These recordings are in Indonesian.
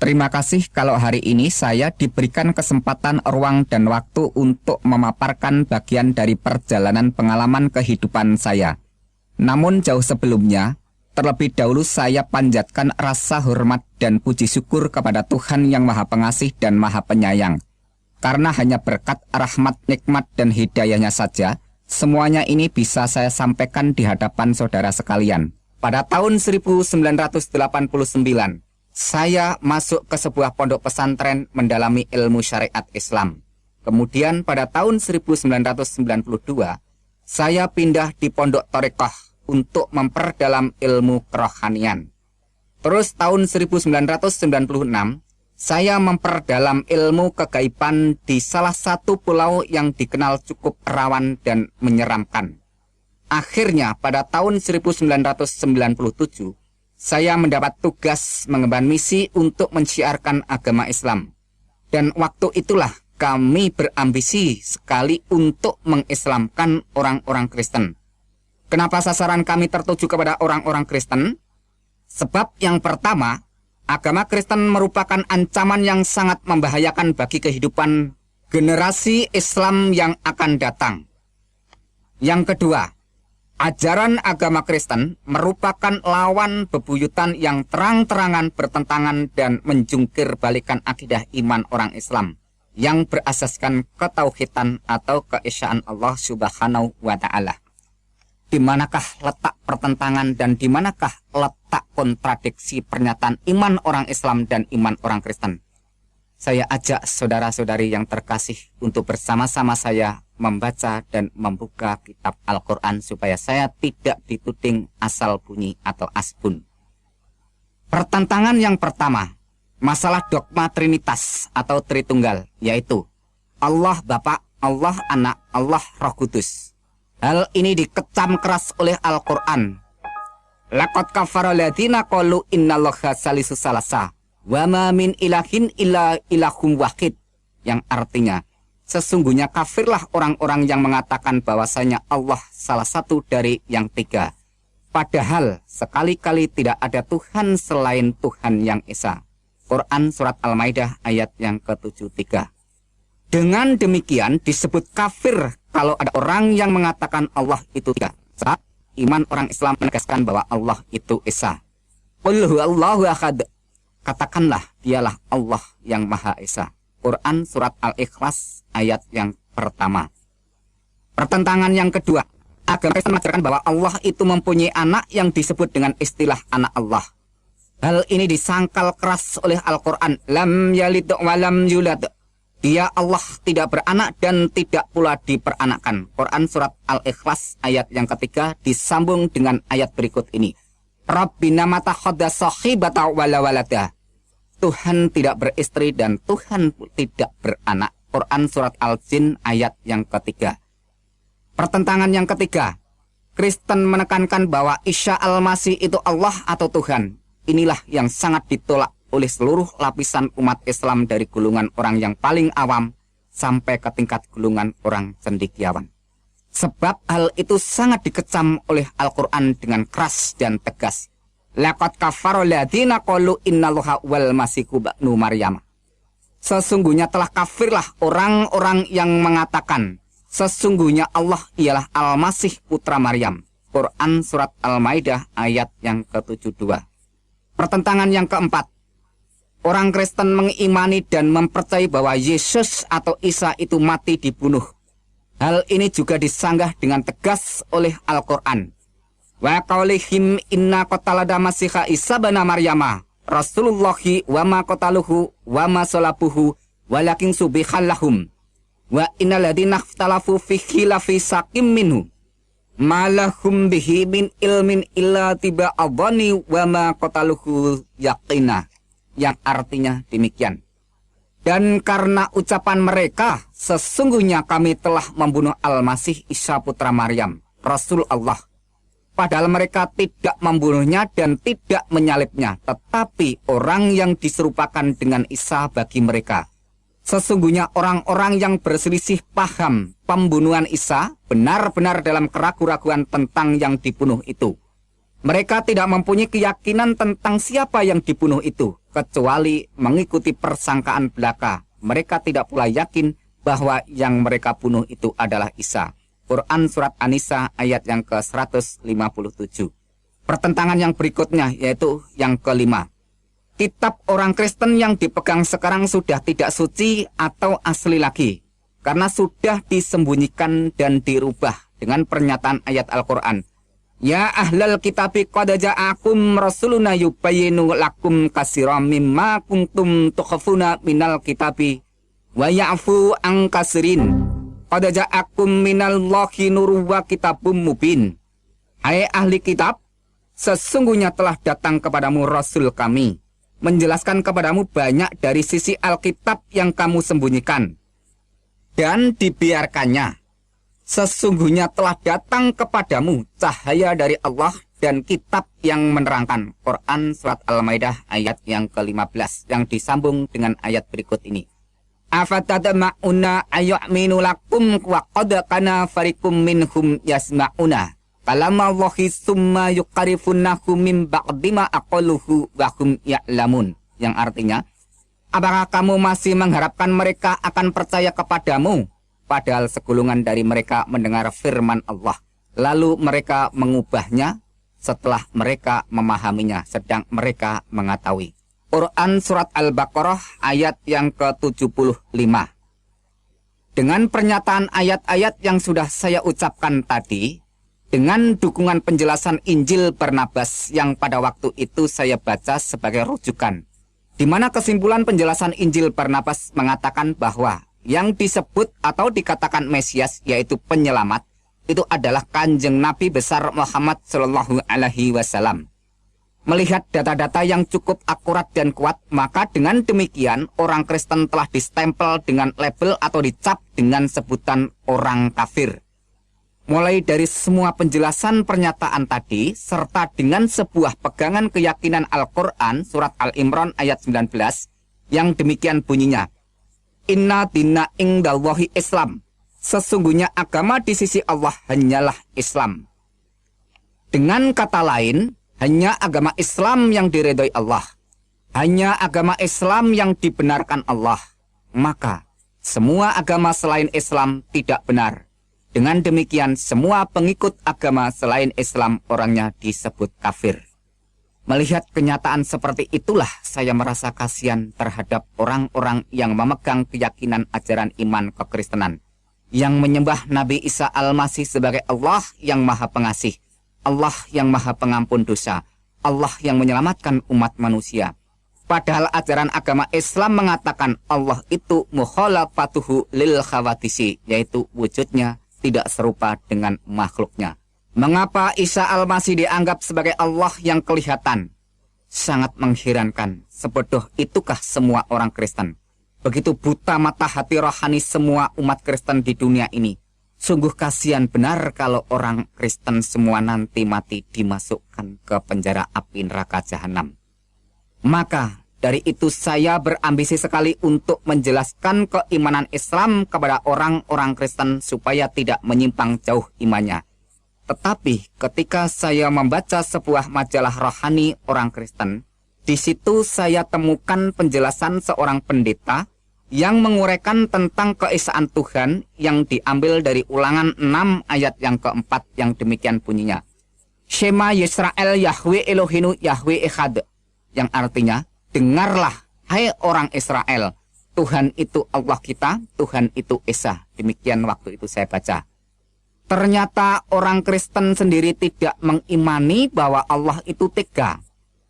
Terima kasih kalau hari ini saya diberikan kesempatan, ruang, dan waktu untuk memaparkan bagian dari perjalanan pengalaman kehidupan saya. Namun jauh sebelumnya, terlebih dahulu saya panjatkan rasa hormat dan puji syukur kepada Tuhan yang Maha Pengasih dan Maha Penyayang. Karena hanya berkat rahmat, nikmat, dan hidayahnya saja, semuanya ini bisa saya sampaikan di hadapan saudara sekalian. Pada tahun 1989, saya masuk ke sebuah pondok pesantren mendalami ilmu syariat Islam. Kemudian pada tahun 1992, saya pindah di pondok Thariqah untuk memperdalam ilmu kerohanian. Terus tahun 1996, saya memperdalam ilmu kegaiban di salah satu pulau yang dikenal cukup rawan dan menyeramkan. Akhirnya pada tahun 1997, saya mendapat tugas mengemban misi untuk menciarkan agama Islam. Dan waktu itulah kami berambisi sekali untuk mengislamkan orang-orang Kristen. Kenapa sasaran kami tertuju kepada orang-orang Kristen? Sebab yang pertama, agama Kristen merupakan ancaman yang sangat membahayakan bagi kehidupan generasi Islam yang akan datang. Yang kedua, ajaran agama Kristen merupakan lawan bebuyutan yang terang-terangan bertentangan dan menjungkir balikan akidah iman orang Islam yang berasaskan ketauhidan atau keesaan Allah Subhanahu wa Ta'ala. Di manakah letak pertentangan dan di manakah letak kontradiksi pernyataan iman orang Islam dan iman orang Kristen? Saya ajak saudara-saudari yang terkasih untuk bersama-sama saya membaca dan membuka kitab Al-Quran supaya saya tidak dituding asal bunyi atau asbun. Pertentangan yang pertama, masalah dogma Trinitas atau Tritunggal, yaitu Allah Bapa, Allah Anak, Allah Roh Kudus. Hal ini dikecam keras oleh Al-Quran. Laqad kafara alladziina qalu innallaha salisu salasa wa ma min ilahin illa ilahum wahid, yang artinya sesungguhnya kafirlah orang-orang yang mengatakan bahwasanya Allah salah satu dari yang tiga. Padahal sekali-kali tidak ada Tuhan selain Tuhan yang Esa. Quran Surat Al-Maidah ayat yang ke-73. Dengan demikian disebut kafir kalau ada orang yang mengatakan Allah itu tiga. Saat iman orang Islam menegaskan bahwa Allah itu Esa. Qul huwallahu ahad. Katakanlah dialah Allah yang Maha Esa. Quran Surat Al-Ikhlas ayat yang pertama. Pertentangan yang kedua, agama Kristen mengajarkan bahwa Allah itu mempunyai anak yang disebut dengan istilah anak Allah. Hal ini disangkal keras oleh Al-Quran. Lam yalid wa lam yulad. Dia Allah tidak beranak dan tidak pula diperanakan. Quran Surat Al-Ikhlas ayat yang ketiga disambung dengan ayat berikut ini. Rabbina matakhadha sahibata wala walada. Tuhan tidak beristri dan Tuhan tidak beranak. Quran Surat Al-Jin ayat yang ketiga. Pertentangan yang ketiga, Kristen menekankan bahwa Isa Al-Masih itu Allah atau Tuhan. Inilah yang sangat ditolak oleh seluruh lapisan umat Islam dari golongan orang yang paling awam sampai ke tingkat golongan orang cendekiawan. Sebab hal itu sangat dikecam oleh Al-Quran dengan keras dan tegas. Laqad kafara alladziina qalu innallaha wal masihu ibnu Maryam. Sesungguhnya telah kafirlah orang-orang yang mengatakan sesungguhnya Allah ialah Al-Masih putra Maryam. Quran Surat Al-Maidah ayat yang ke-72. Pertentangan yang keempat, orang Kristen mengimani dan mempercayai bahwa Yesus atau Isa itu mati dibunuh. Hal ini juga disanggah dengan tegas oleh Al-Quran. Wa qaulihim inna qatalada masiha Isa bana Maryama Rasulullahi wa ma qataluhu wa ma salabuhu walakin subihal lahum wa innal ladzina ikhtalafu fihi lafi sakim minhu malahum bihi min ilmin illa tiba adhani wa ma qataluhu yaqina, yang artinya demikian. Dan karena ucapan mereka, sesungguhnya kami telah membunuh Al-Masih Isa putra Maryam, Rasul Allah. Padahal mereka tidak membunuhnya dan tidak menyalibnya, tetapi orang yang diserupakan dengan Isa bagi mereka. Sesungguhnya orang-orang yang berselisih paham pembunuhan Isa benar-benar dalam keraguan-raguan tentang yang dibunuh itu. Mereka tidak mempunyai keyakinan tentang siapa yang dibunuh itu, kecuali mengikuti persangkaan belaka. Mereka tidak pula yakin bahwa yang mereka bunuh itu adalah Isa. Quran Surat An-Nisa ayat yang ke-157. Pertentangan yang berikutnya yaitu yang kelima. Kitab orang Kristen yang dipegang sekarang sudah tidak suci atau asli lagi, karena sudah disembunyikan dan dirubah dengan pernyataan ayat Al-Quran. Ya ahlal kitabi qad ja'akum rasuluna yubayyinu lakum katsiran mimma kuntum tukhfuna minal kitabi wa ya'fu an katsirin. Qad ja'akum minallahi nurun wa kitabum mubin. Hai ahli kitab, sesungguhnya telah datang kepadamu Rasul kami, menjelaskan kepadamu banyak dari sisi Alkitab yang kamu sembunyikan dan dibiarkannya. Sesungguhnya telah datang kepadamu cahaya dari Allah dan kitab yang menerangkan. Quran Surat Al-Maidah ayat yang ke-15 yang disambung dengan ayat berikut ini. Afatadma'una ayyaminu lakum wa qad kana fariqum minhum yasma'una kalamallahi summa yuqarifunahu min ba'dima aqaluhu wa hum ya'lamun. Yang artinya, apakah kamu masih mengharapkan mereka akan percaya kepadamu, padahal segolongan dari mereka mendengar firman Allah, lalu mereka mengubahnya setelah mereka memahaminya, sedang mereka mengetahui. Quran Surat Al-Baqarah ayat yang ke-75. Dengan pernyataan ayat-ayat yang sudah saya ucapkan tadi, dengan dukungan penjelasan Injil Barnabas yang pada waktu itu saya baca sebagai rujukan, di mana kesimpulan penjelasan Injil Barnabas mengatakan bahwa yang disebut atau dikatakan Mesias, yaitu penyelamat, itu adalah Kanjeng Nabi besar Muhammad Shallallahu Alaihi Wasallam. Melihat data-data yang cukup akurat dan kuat, maka dengan demikian orang Kristen telah distempel dengan label atau dicap dengan sebutan orang kafir. Mulai dari semua penjelasan pernyataan tadi, serta dengan sebuah pegangan keyakinan Al-Quran, Surat Al-Imran ayat 19, yang demikian bunyinya. Inna dina ingdallahi Islam. Sesungguhnya agama di sisi Allah hanyalah Islam. Dengan kata lain, hanya agama Islam yang diridhoi Allah. Hanya agama Islam yang dibenarkan Allah. Maka, semua agama selain Islam tidak benar. Dengan demikian, semua pengikut agama selain Islam orangnya disebut kafir. Melihat kenyataan seperti itulah saya merasa kasihan terhadap orang-orang yang memegang keyakinan ajaran iman kekristenan, yang menyembah Nabi Isa Al-Masih sebagai Allah yang Maha Pengasih, Allah yang Maha Pengampun dosa, Allah yang menyelamatkan umat manusia. Padahal ajaran agama Islam mengatakan Allah itu mukhalafatuhu lil khawadisi, yaitu wujudnya tidak serupa dengan makhluknya. Mengapa Isa Al-Masih dianggap sebagai Allah yang kelihatan? Sangat mengherankan. Sebodoh itukah semua orang Kristen? Begitu buta mata hati rohani semua umat Kristen di dunia ini. Sungguh kasihan benar kalau orang Kristen semua nanti mati dimasukkan ke penjara api neraka jahanam. Maka dari itu saya berambisi sekali untuk menjelaskan keimanan Islam kepada orang-orang Kristen supaya tidak menyimpang jauh imannya. Tetapi ketika saya membaca sebuah majalah rohani orang Kristen, di situ saya temukan penjelasan seorang pendeta yang menguraikan tentang keesaan Tuhan yang diambil dari Ulangan 6 ayat yang keempat yang demikian bunyinya. Shema Yisrael Yahweh Elohinu Yahweh Echad, yang artinya, dengarlah, hai orang Israel, Tuhan itu Allah kita, Tuhan itu Esa. Demikian waktu itu saya baca. Ternyata orang Kristen sendiri tidak mengimani bahwa Allah itu tiga.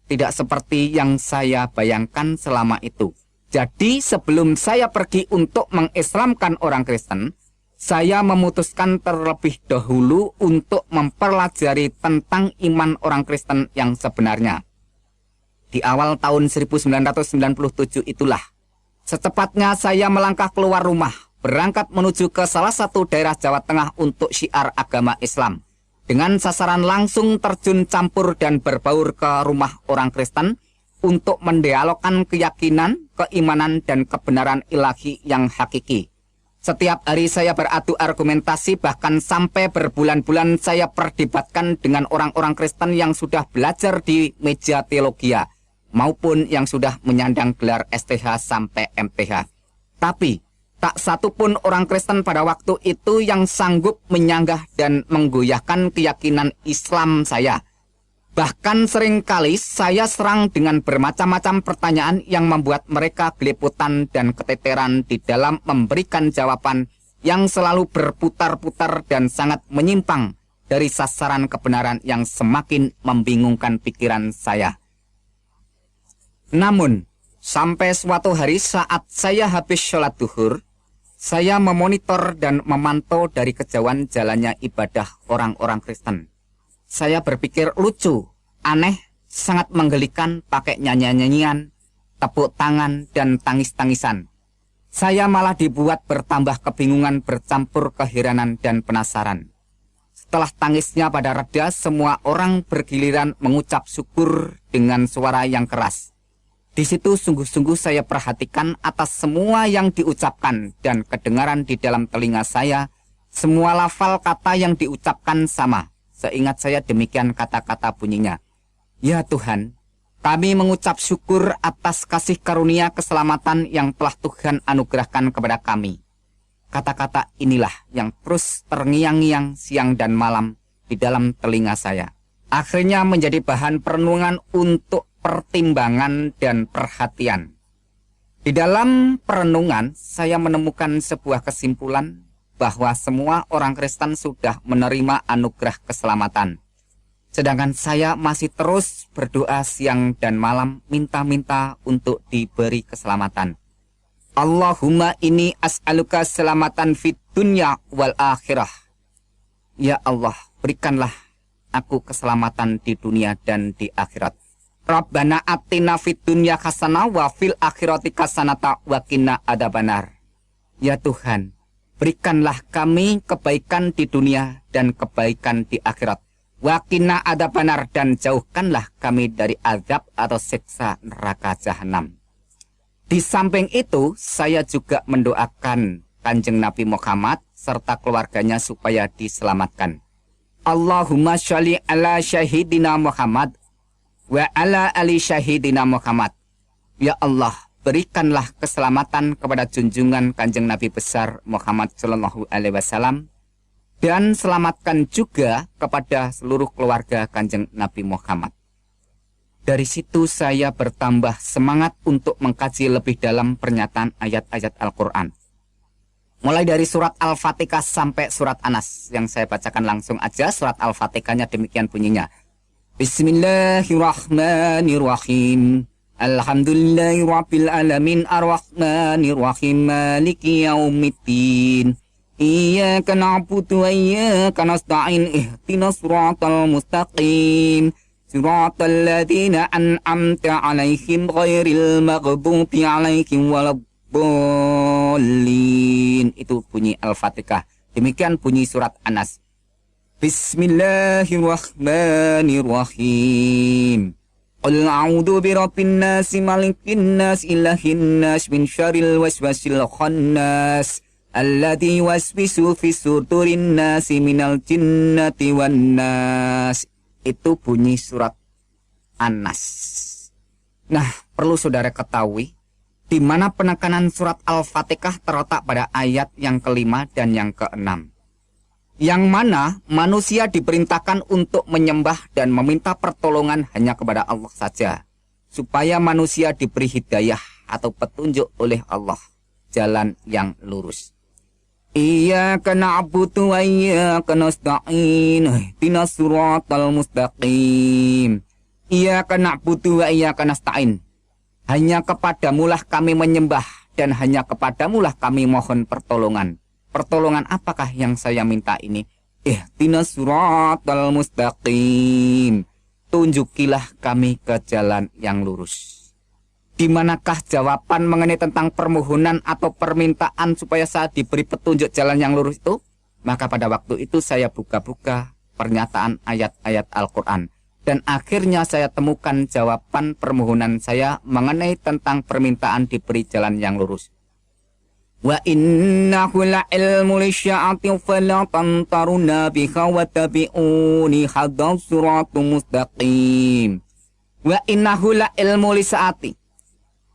Tidak seperti yang saya bayangkan selama itu. Jadi sebelum saya pergi untuk mengislamkan orang Kristen, saya memutuskan terlebih dahulu untuk mempelajari tentang iman orang Kristen yang sebenarnya. Di awal tahun 1997 itulah, secepatnya saya melangkah keluar rumah, berangkat menuju ke salah satu daerah Jawa Tengah untuk syiar agama Islam. Dengan sasaran langsung terjun campur dan berbaur ke rumah orang Kristen untuk mendialogkan keyakinan, keimanan, dan kebenaran ilahi yang hakiki. Setiap hari saya beradu argumentasi, bahkan sampai berbulan-bulan saya perdebatkan dengan orang-orang Kristen yang sudah belajar di meja teologia. maupun yang sudah menyandang gelar STH sampai MTH. Tapi tak satu pun orang Kristen pada waktu itu yang sanggup menyanggah dan menggoyahkan keyakinan Islam saya. Bahkan seringkali saya serang dengan bermacam-macam pertanyaan yang membuat mereka geliputan dan keteteran di dalam memberikan jawaban yang selalu berputar-putar dan sangat menyimpang dari sasaran kebenaran yang semakin membingungkan pikiran saya. Namun, sampai suatu hari saat saya habis sholat duhur, saya memonitor dan memantau dari kejauhan jalannya ibadah orang-orang Kristen. Saya berpikir lucu, aneh, sangat menggelikan pakai nyanyian-nyanyian, tepuk tangan, dan tangis-tangisan. Saya malah dibuat bertambah kebingungan bercampur keheranan dan penasaran. Setelah tangisnya pada reda, semua orang bergiliran mengucap syukur dengan suara yang keras. Di situ sungguh-sungguh saya perhatikan atas semua yang diucapkan dan kedengaran di dalam telinga saya, semua lafal kata yang diucapkan sama. Seingat saya demikian kata-kata bunyinya. Ya Tuhan, kami mengucap syukur atas kasih karunia keselamatan yang telah Tuhan anugerahkan kepada kami. Kata-kata inilah yang terus terngiang-ngiang siang dan malam di dalam telinga saya. Akhirnya menjadi bahan perenungan untuk pertimbangan dan perhatian. Di dalam perenungan, saya menemukan sebuah kesimpulan bahwa semua orang Kristen sudah menerima anugerah keselamatan. Sedangkan saya masih terus berdoa siang dan malam minta-minta untuk diberi keselamatan. Allahumma inni as'aluka selamatan fid dunya wal akhirah. Ya Allah, berikanlah aku keselamatan di dunia dan di akhirat. Rabbana atina fid dunya hasanah wa fil akhirati hasanata wa qina adzabannar. Ya Tuhan, berikanlah kami kebaikan di dunia dan kebaikan di akhirat. Wa qina adzabannar, dan jauhkanlah kami dari azab atau siksa neraka jahanam. Di samping itu, saya juga mendoakan Kanjeng Nabi Muhammad serta keluarganya supaya diselamatkan. Allahumma sholli ala syahidina Muhammad wa ala ali syahidina Muhammad. Ya Allah, berikanlah keselamatan kepada junjungan Kanjeng Nabi besar Muhammad sallallahu alaihi wasallam, dan selamatkan juga kepada seluruh keluarga Kanjeng Nabi Muhammad. Dari situ saya bertambah semangat untuk mengkaji lebih dalam pernyataan ayat-ayat Al-Quran. Mulai dari surat Al-Fatihah sampai surat Anas. Yang saya bacakan langsung aja surat Al-Fatihahnya, demikian bunyinya. Bismillahirrahmanirrahim. Alhamdulillahirabbil alamin arrahmanirrahim maliki yaumiddin. Iyyaka na'budu wa iyyaka nasta'in ihdinas siratal mustaqim. Siratal ladzina an'amta 'alaihim ghairil maghdubi 'alaihim waladdallin. Itu bunyi Al-Fatihah. Demikian bunyi surat Anas. Bismillahirrahmanirrahim. Qul a'udzu birabbin nas, malikin nas, ilahin nas, min syarril waswasil khannas, alladzi yuwaswisu fi sudurin nas minal jinnati wan nas. Itu bunyi surat An-Nas. Nah, perlu saudara ketahui di mana penekanan surat Al-Fatihah terletak pada ayat yang kelima dan yang keenam. Yang mana manusia diperintahkan untuk menyembah dan meminta pertolongan hanya kepada Allah saja, supaya manusia diberi hidayah atau petunjuk oleh Allah, jalan yang lurus. Iyyaka na'budu wa iyyaka nasta'in, ihdinas siratal mustaqim. Iyyaka na'budu wa iyyaka nasta'in. Hanya kepadamulah kami menyembah dan hanya kepadamulah kami mohon pertolongan. Pertolongan apakah yang saya minta ini? Ihdinas siratal mustaqim. Tunjukilah kami ke jalan yang lurus. Di manakah jawaban mengenai tentang permohonan atau permintaan supaya saya diberi petunjuk jalan yang lurus itu? Maka pada waktu itu saya buka-buka pernyataan ayat-ayat Al-Quran. Dan akhirnya saya temukan jawaban permohonan saya mengenai tentang permintaan diberi jalan yang lurus. Wa innahu la'ilmu lisya'ati fala tantaruna biha wa tabi'uni hadas siratum mustaqim. Wa innahu la ilmu lisaati.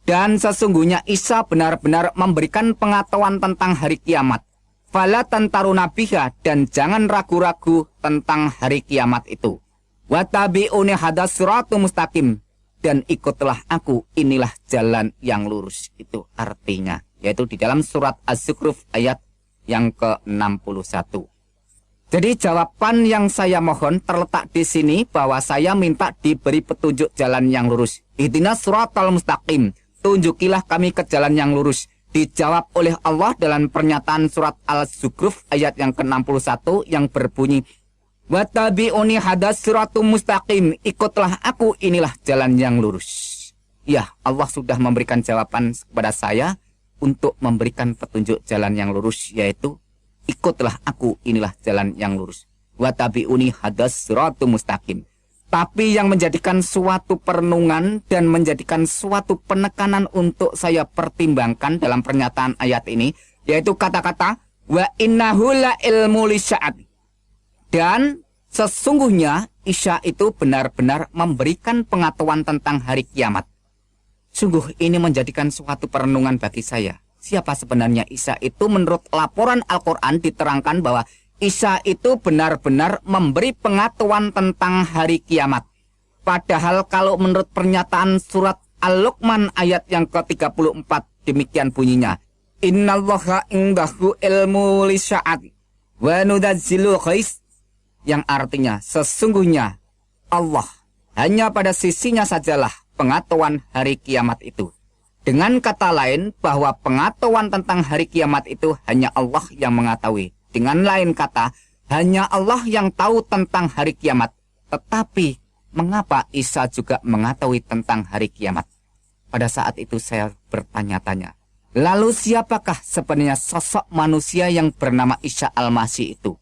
Dan sesungguhnya Isa benar-benar memberikan pengetahuan tentang hari kiamat. Fala tantaruna biha, dan jangan ragu-ragu tentang hari kiamat itu. Wa tabi'uni hadas siratul mustaqim, dan ikutlah aku, inilah jalan yang lurus. Itu artinya, yaitu di dalam surat Az-Zukhruf ayat yang ke-61. Jadi jawaban yang saya mohon terletak di sini, bahwa saya minta diberi petunjuk jalan yang lurus. Ihdinas siratal mustaqim, tunjukilah kami ke jalan yang lurus. Dijawab oleh Allah dalam pernyataan surat Al-Zukhruf ayat yang ke-61 yang berbunyi, wa tabi'uni hadas siratul mustaqim, ikutlah aku, inilah jalan yang lurus. Ya, Allah sudah memberikan jawaban kepada saya untuk memberikan petunjuk jalan yang lurus, yaitu ikutlah aku, inilah jalan yang lurus. Wa tabi'uni hadas siratul mustaqim. Tapi yang menjadikan suatu perenungan dan menjadikan suatu penekanan untuk saya pertimbangkan dalam pernyataan ayat ini, yaitu kata-kata wa innahu la ilmu lisya'at. Dan sesungguhnya Isa itu benar-benar memberikan pengetahuan tentang hari kiamat. Sungguh ini menjadikan suatu perenungan bagi saya. Siapa sebenarnya Isa itu? Menurut laporan Al-Quran diterangkan bahwa Isa itu benar-benar memberi pengetahuan tentang hari kiamat. Padahal kalau menurut pernyataan surat Al-Luqman ayat yang ke-34, demikian bunyinya, innallaha indahu ilmu lisya'ati wa nudazzilu ghais, yang artinya sesungguhnya Allah hanya pada sisinya sajalah pengetahuan hari kiamat itu. Dengan kata lain, bahwa pengetahuan tentang hari kiamat itu hanya Allah yang mengetahui. Dengan lain kata, hanya Allah yang tahu tentang hari kiamat. Tetapi, mengapa Isa juga mengetahui tentang hari kiamat? Pada saat itu saya bertanya-tanya, lalu siapakah sebenarnya sosok manusia yang bernama Isa Al-Masih itu?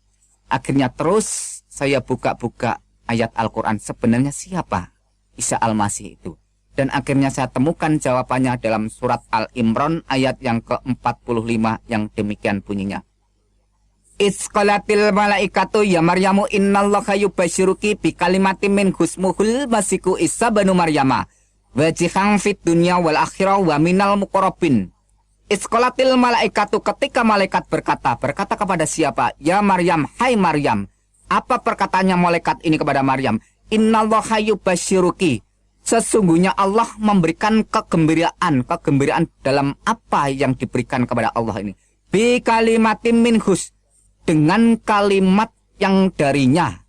Akhirnya terus saya buka-buka ayat Al-Quran, sebenarnya siapa Isa Al-Masih itu? Dan akhirnya saya temukan jawabannya dalam surat Al-Imran ayat yang ke-45 yang demikian bunyinya. Isqalatil malaikatu ya Maryamu innallaha yubasyiruki bi kalimatin min husmuhul masiku Isa banu Maryama wajihang fit dunya wal akhirah wa minal muqarrabin. Isqalatil malaikatu, ketika malaikat berkata kepada siapa? Ya Maryam, hai Maryam. Apa perkataannya malaikat ini kepada Maryam? Innallaha yubasyiruki, sesungguhnya Allah memberikan kegembiraan dalam apa yang diberikan kepada Allah ini. Bi kalimatin min hus, dengan kalimat yang darinya.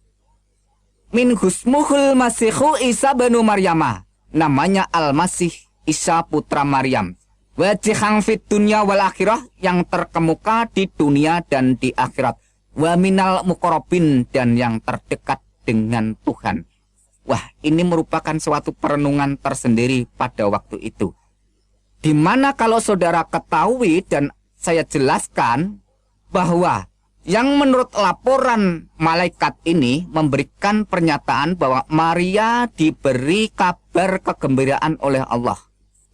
Min husmuhul masihu Isa banu Maryama, namanya Al-Masih Isa putra Maryam. Wajihang fit dunya wal akhirah, yang terkemuka di dunia dan di akhirat. Wa minal muqarrabin, dan yang terdekat dengan Tuhan. Wah, ini merupakan suatu perenungan tersendiri pada waktu itu. Dimana kalau saudara ketahui dan saya jelaskan bahwa yang menurut laporan malaikat ini memberikan pernyataan bahwa Maria diberi kabar kegembiraan oleh Allah.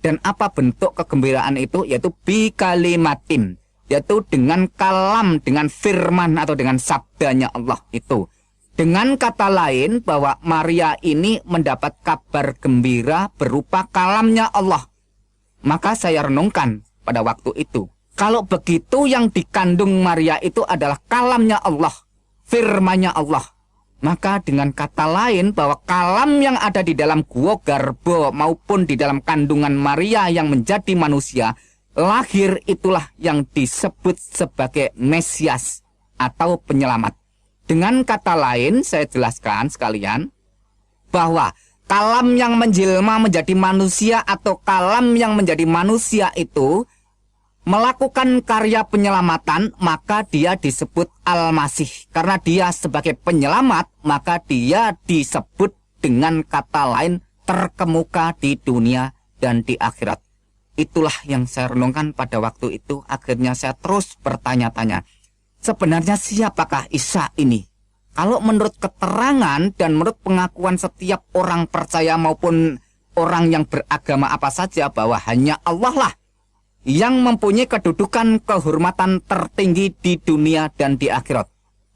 Dan apa bentuk kegembiraan itu? Yaitu bi kalimatin, yaitu dengan kalam, dengan firman atau dengan sabdanya Allah itu. Dengan kata lain, bahwa Maria ini mendapat kabar gembira berupa kalamnya Allah. Maka saya renungkan pada waktu itu, kalau begitu yang dikandung Maria itu adalah kalamnya Allah, firmannya Allah. Maka dengan kata lain, bahwa kalam yang ada di dalam gua garbo maupun di dalam kandungan Maria yang menjadi manusia, lahir itulah yang disebut sebagai Mesias atau penyelamat. Dengan kata lain, saya jelaskan sekalian bahwa kalam yang menjelma menjadi manusia atau kalam yang menjadi manusia itu melakukan karya penyelamatan, maka dia disebut Al-Masih. Karena dia sebagai penyelamat, maka dia disebut dengan kata lain terkemuka di dunia dan di akhirat. Itulah yang saya renungkan pada waktu itu. Akhirnya saya terus bertanya-tanya, sebenarnya siapakah Isa ini? Kalau menurut keterangan dan menurut pengakuan setiap orang percaya maupun orang yang beragama apa saja, bahwa hanya Allah lah yang mempunyai kedudukan kehormatan tertinggi di dunia dan di akhirat.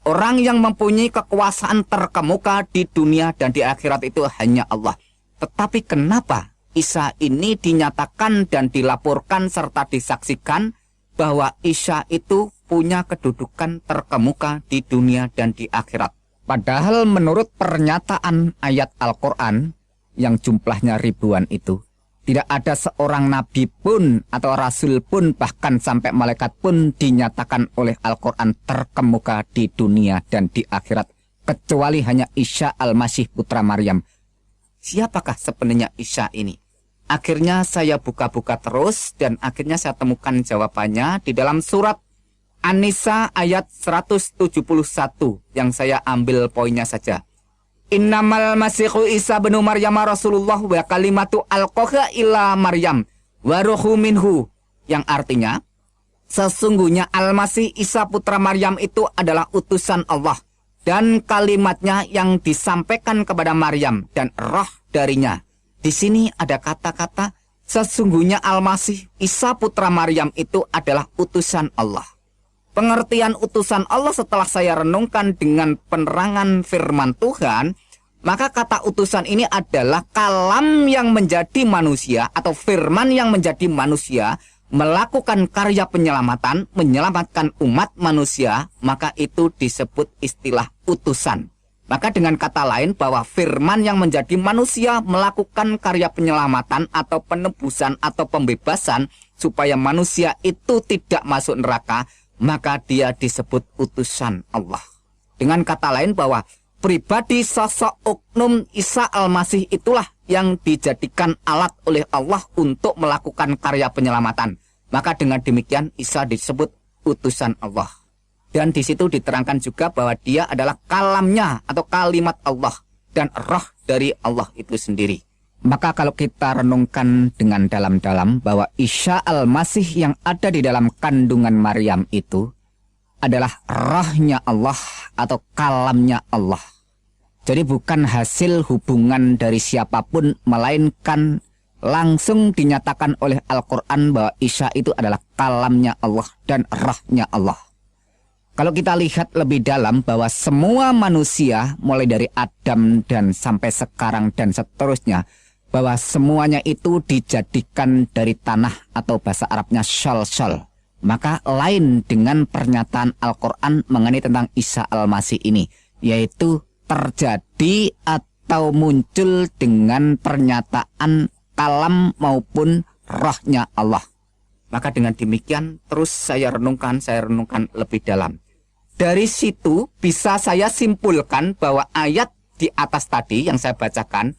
Orang yang mempunyai kekuasaan terkemuka di dunia dan di akhirat itu hanya Allah. Tetapi kenapa Isa ini dinyatakan dan dilaporkan serta disaksikan bahwa Isa itu punya kedudukan terkemuka di dunia dan di akhirat? Padahal menurut pernyataan ayat Al-Quran yang jumlahnya ribuan itu, tidak ada seorang nabi pun atau rasul pun bahkan sampai malaikat pun dinyatakan oleh Al-Quran terkemuka di dunia dan di akhirat, kecuali hanya Isa Al-Masih putra Maryam. Siapakah sebenarnya Isa ini? Akhirnya saya buka-buka terus dan akhirnya saya temukan jawabannya di dalam surat An-Nisa ayat 171 yang saya ambil poinnya saja. Innamal masihu Isa bin Maryam Rasulullah wa kalimatu alqaha ila Maryam wa ruhu minhu, yang artinya sesungguhnya Al-Masih Isa putra Maryam itu adalah utusan Allah dan kalimatnya yang disampaikan kepada Maryam dan roh darinya. Di sini ada kata-kata sesungguhnya Al-Masih Isa putra Maryam itu adalah utusan Allah. Pengertian utusan Allah setelah saya renungkan dengan penerangan firman Tuhan, maka kata utusan ini adalah kalam yang menjadi manusia atau firman yang menjadi manusia, melakukan karya penyelamatan, menyelamatkan umat manusia, maka itu disebut istilah utusan. Maka dengan kata lain bahwa firman yang menjadi manusia melakukan karya penyelamatan atau penebusan atau pembebasan supaya manusia itu tidak masuk neraka, maka dia disebut utusan Allah. Dengan kata lain bahwa pribadi sosok oknum Isa Al-Masih itulah yang dijadikan alat oleh Allah untuk melakukan karya penyelamatan. Maka dengan demikian Isa disebut utusan Allah. Dan di situ diterangkan juga bahwa dia adalah kalamnya atau kalimat Allah dan roh dari Allah itu sendiri. Maka kalau kita renungkan dengan dalam-dalam bahwa Isa Al-Masih yang ada di dalam kandungan Maryam itu adalah rohnya Allah atau kalamnya Allah. Jadi bukan hasil hubungan dari siapapun, melainkan langsung dinyatakan oleh Al-Quran bahwa Isa itu adalah kalamnya Allah dan rohnya Allah. Kalau kita lihat lebih dalam bahwa semua manusia mulai dari Adam dan sampai sekarang dan seterusnya, bahwa semuanya itu dijadikan dari tanah atau bahasa Arabnya syal-syal. Maka lain dengan pernyataan Al-Quran mengenai tentang Isa Al-Masih ini, yaitu terjadi atau muncul dengan pernyataan kalam maupun rohnya Allah. Maka dengan demikian terus saya renungkan lebih dalam. Dari situ bisa saya simpulkan bahwa ayat di atas tadi yang saya bacakan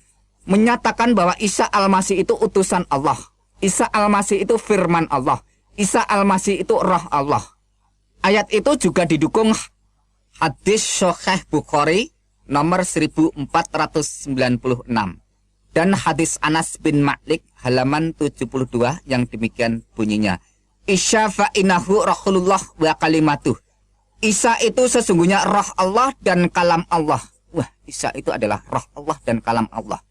menyatakan bahwa Isa Al-Masih itu utusan Allah. Isa Al-Masih itu firman Allah. Isa Al-Masih itu roh Allah. Ayat itu juga didukung hadis Sahih Bukhari nomor 1496 dan hadis Anas bin Malik halaman 72 yang demikian bunyinya. Isa fa'inahu Rasulullah wa kalimatuh. Isa itu sesungguhnya roh Allah dan kalam Allah. Wah, Isa itu adalah roh Allah dan kalam Allah.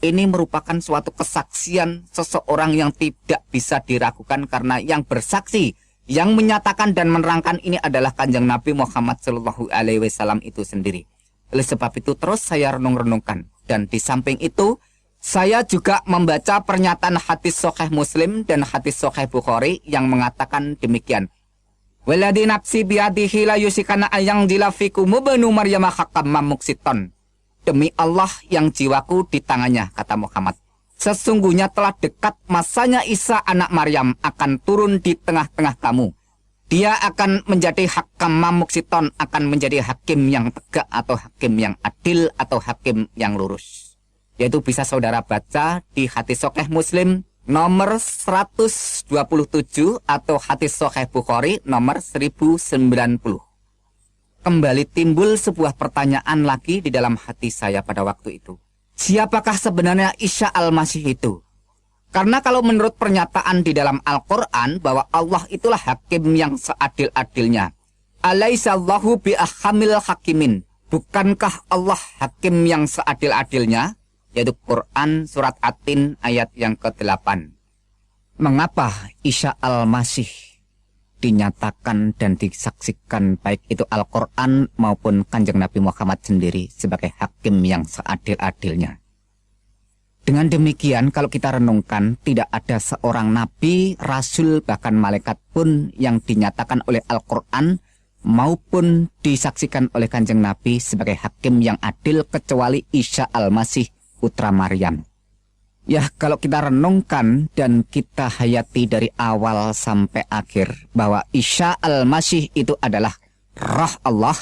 Ini merupakan suatu kesaksian seseorang yang tidak bisa diragukan karena yang bersaksi, yang menyatakan dan menerangkan ini adalah Kanjeng Nabi Muhammad SAW itu sendiri. Oleh sebab itu terus saya renung-renungkan. Dan di samping itu, saya juga membaca pernyataan hadis Sahih Muslim dan hadis Sahih Bukhari yang mengatakan demikian. Waladi nafsi biadihi la yusikana ayang dilafiku mubanu maryama hakam mamuksiton. Demi Allah yang jiwaku di tangannya, kata Muhammad. Sesungguhnya telah dekat masanya Isa anak Maryam akan turun di tengah-tengah kamu. Dia akan menjadi hakam mamuksiton, akan menjadi hakim yang tegak atau hakim yang adil atau hakim yang lurus. Yaitu bisa saudara baca di hadis Sahih Muslim nomor 127 atau hadis Sahih Bukhari nomor 1090. Kembali timbul sebuah pertanyaan lagi di dalam hati saya pada waktu itu. Siapakah sebenarnya Isa Al-Masih itu? Karena kalau menurut pernyataan di dalam Al-Quran bahwa Allah itulah hakim yang seadil-adilnya. Alaihissallahu bi'ahamil hakimin. Bukankah Allah hakim yang seadil-adilnya? Yaitu Quran surat At-Tin ayat yang ke-8. Mengapa Isa Al-Masih dinyatakan dan disaksikan baik itu Al-Quran maupun Kanjeng Nabi Muhammad sendiri sebagai hakim yang seadil-adilnya? Dengan demikian, kalau kita renungkan, tidak ada seorang nabi, rasul, bahkan malaikat pun yang dinyatakan oleh Al-Quran maupun disaksikan oleh Kanjeng Nabi sebagai hakim yang adil kecuali Isa Al-Masih putra Maryam. Ya, kalau kita renungkan dan kita hayati dari awal sampai akhir bahwa Isa Al-Masih itu adalah Roh Allah,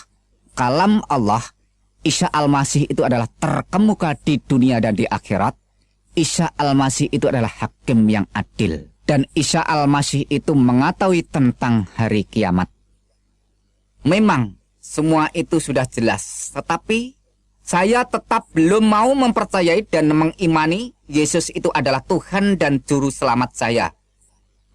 Kalam Allah. Isa Al-Masih itu adalah terkemuka di dunia dan di akhirat. Isa Al-Masih itu adalah hakim yang adil. Dan Isa Al-Masih itu mengetahui tentang hari kiamat. Memang semua itu sudah jelas. Tetapi saya tetap belum mau mempercayai dan mengimani Yesus itu adalah Tuhan dan Juru Selamat saya.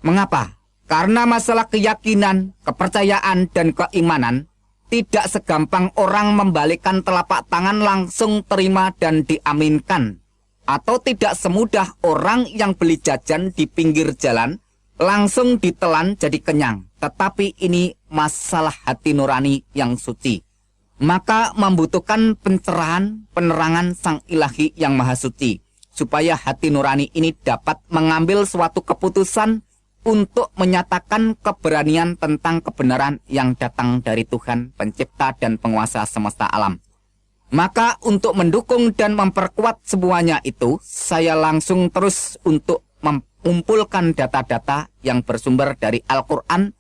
Mengapa? Karena masalah keyakinan, kepercayaan, dan keimanan tidak segampang orang membalikkan telapak tangan langsung terima dan diaminkan. Atau tidak semudah orang yang beli jajan di pinggir jalan langsung ditelan jadi kenyang. Tetapi ini masalah hati nurani yang suci. Maka membutuhkan pencerahan, penerangan Sang Ilahi yang Maha Suci. Supaya hati nurani ini dapat mengambil suatu keputusan untuk menyatakan keberanian tentang kebenaran yang datang dari Tuhan, pencipta dan penguasa semesta alam. Maka untuk mendukung dan memperkuat semuanya itu, saya langsung terus untuk mengumpulkan data-data yang bersumber dari Al-Quran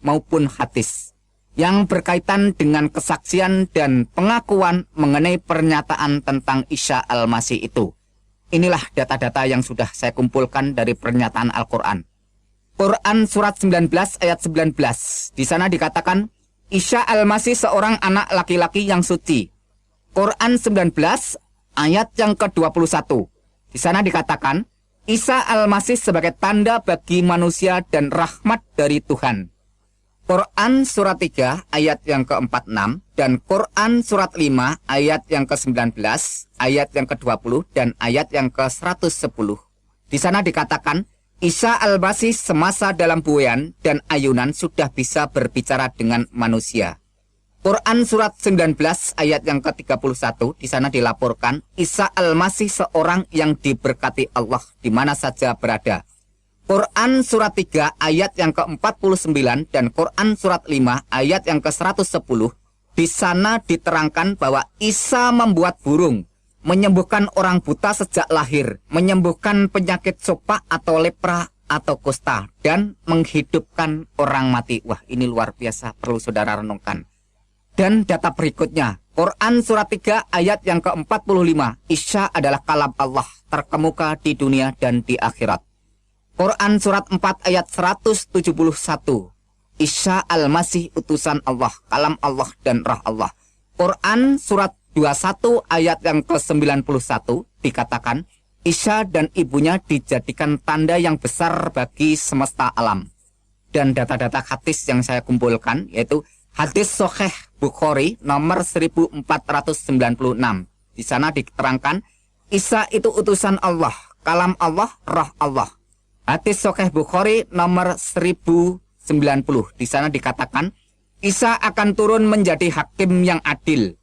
maupun hadis, yang berkaitan dengan kesaksian dan pengakuan mengenai pernyataan tentang Isa Al-Masih itu. Inilah data-data yang sudah saya kumpulkan dari pernyataan Al-Quran. Quran surat 19 ayat 19. Di sana dikatakan, Isa Al-Masih seorang anak laki-laki yang suci. Quran 19 ayat yang ke-21. Di sana dikatakan, Isa Al-Masih sebagai tanda bagi manusia dan rahmat dari Tuhan. Quran surat 3 ayat yang ke-46 dan Quran surat 5 ayat yang ke-19, ayat yang ke-20 dan ayat yang ke-110. Di sana dikatakan, Isa Al-Masih semasa dalam buayan dan ayunan sudah bisa berbicara dengan manusia. Quran surat 19 ayat yang ke-31, di sana dilaporkan Isa Al-Masih seorang yang diberkati Allah di mana saja berada. Quran surat 3 ayat yang ke-49 dan Quran surat 5 ayat yang ke-110, di sana diterangkan bahwa Isa membuat burung, menyembuhkan orang buta sejak lahir, menyembuhkan penyakit sopak atau lepra atau kusta, dan menghidupkan orang mati. Wah, ini luar biasa, perlu saudara renungkan. Dan data berikutnya, Quran surat 3 ayat yang ke-45, Isa adalah kalam Allah, terkemuka di dunia dan di akhirat. Quran surat 4 ayat 171, Isa Al-Masih utusan Allah, kalam Allah dan roh Allah. Quran surat 21 ayat yang ke-91 dikatakan, Isa dan ibunya dijadikan tanda yang besar bagi semesta alam. Dan data-data hadis yang saya kumpulkan, yaitu hadis Sahih Bukhari nomor 1496. Di sana diterangkan, Isa itu utusan Allah, kalam Allah, roh Allah. Hadis Sahih Bukhari nomor 1090. Di sana dikatakan, Isa akan turun menjadi hakim yang adil.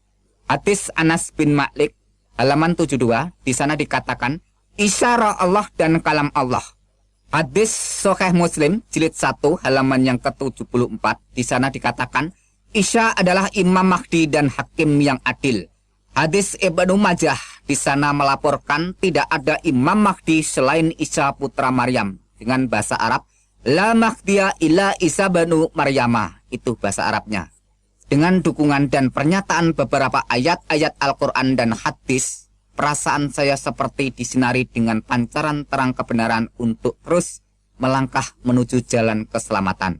Hadis Anas bin Malik halaman 72. Di sana dikatakan, Isa roh Allah dan kalam Allah. Hadis Sahih Muslim jilid 1 halaman yang ke-74. Di sana dikatakan, Isa adalah Imam Mahdi dan hakim yang adil. Hadis Ibnu Majah di sana melaporkan tidak ada Imam Mahdi selain Isa putra Maryam. Dengan bahasa Arab, La Mahdiya illa Isa banu Maryama. Itu bahasa Arabnya. Dengan dukungan dan pernyataan beberapa ayat-ayat Al-Quran dan hadis, perasaan saya seperti disinari dengan pancaran terang kebenaran untuk terus melangkah menuju jalan keselamatan.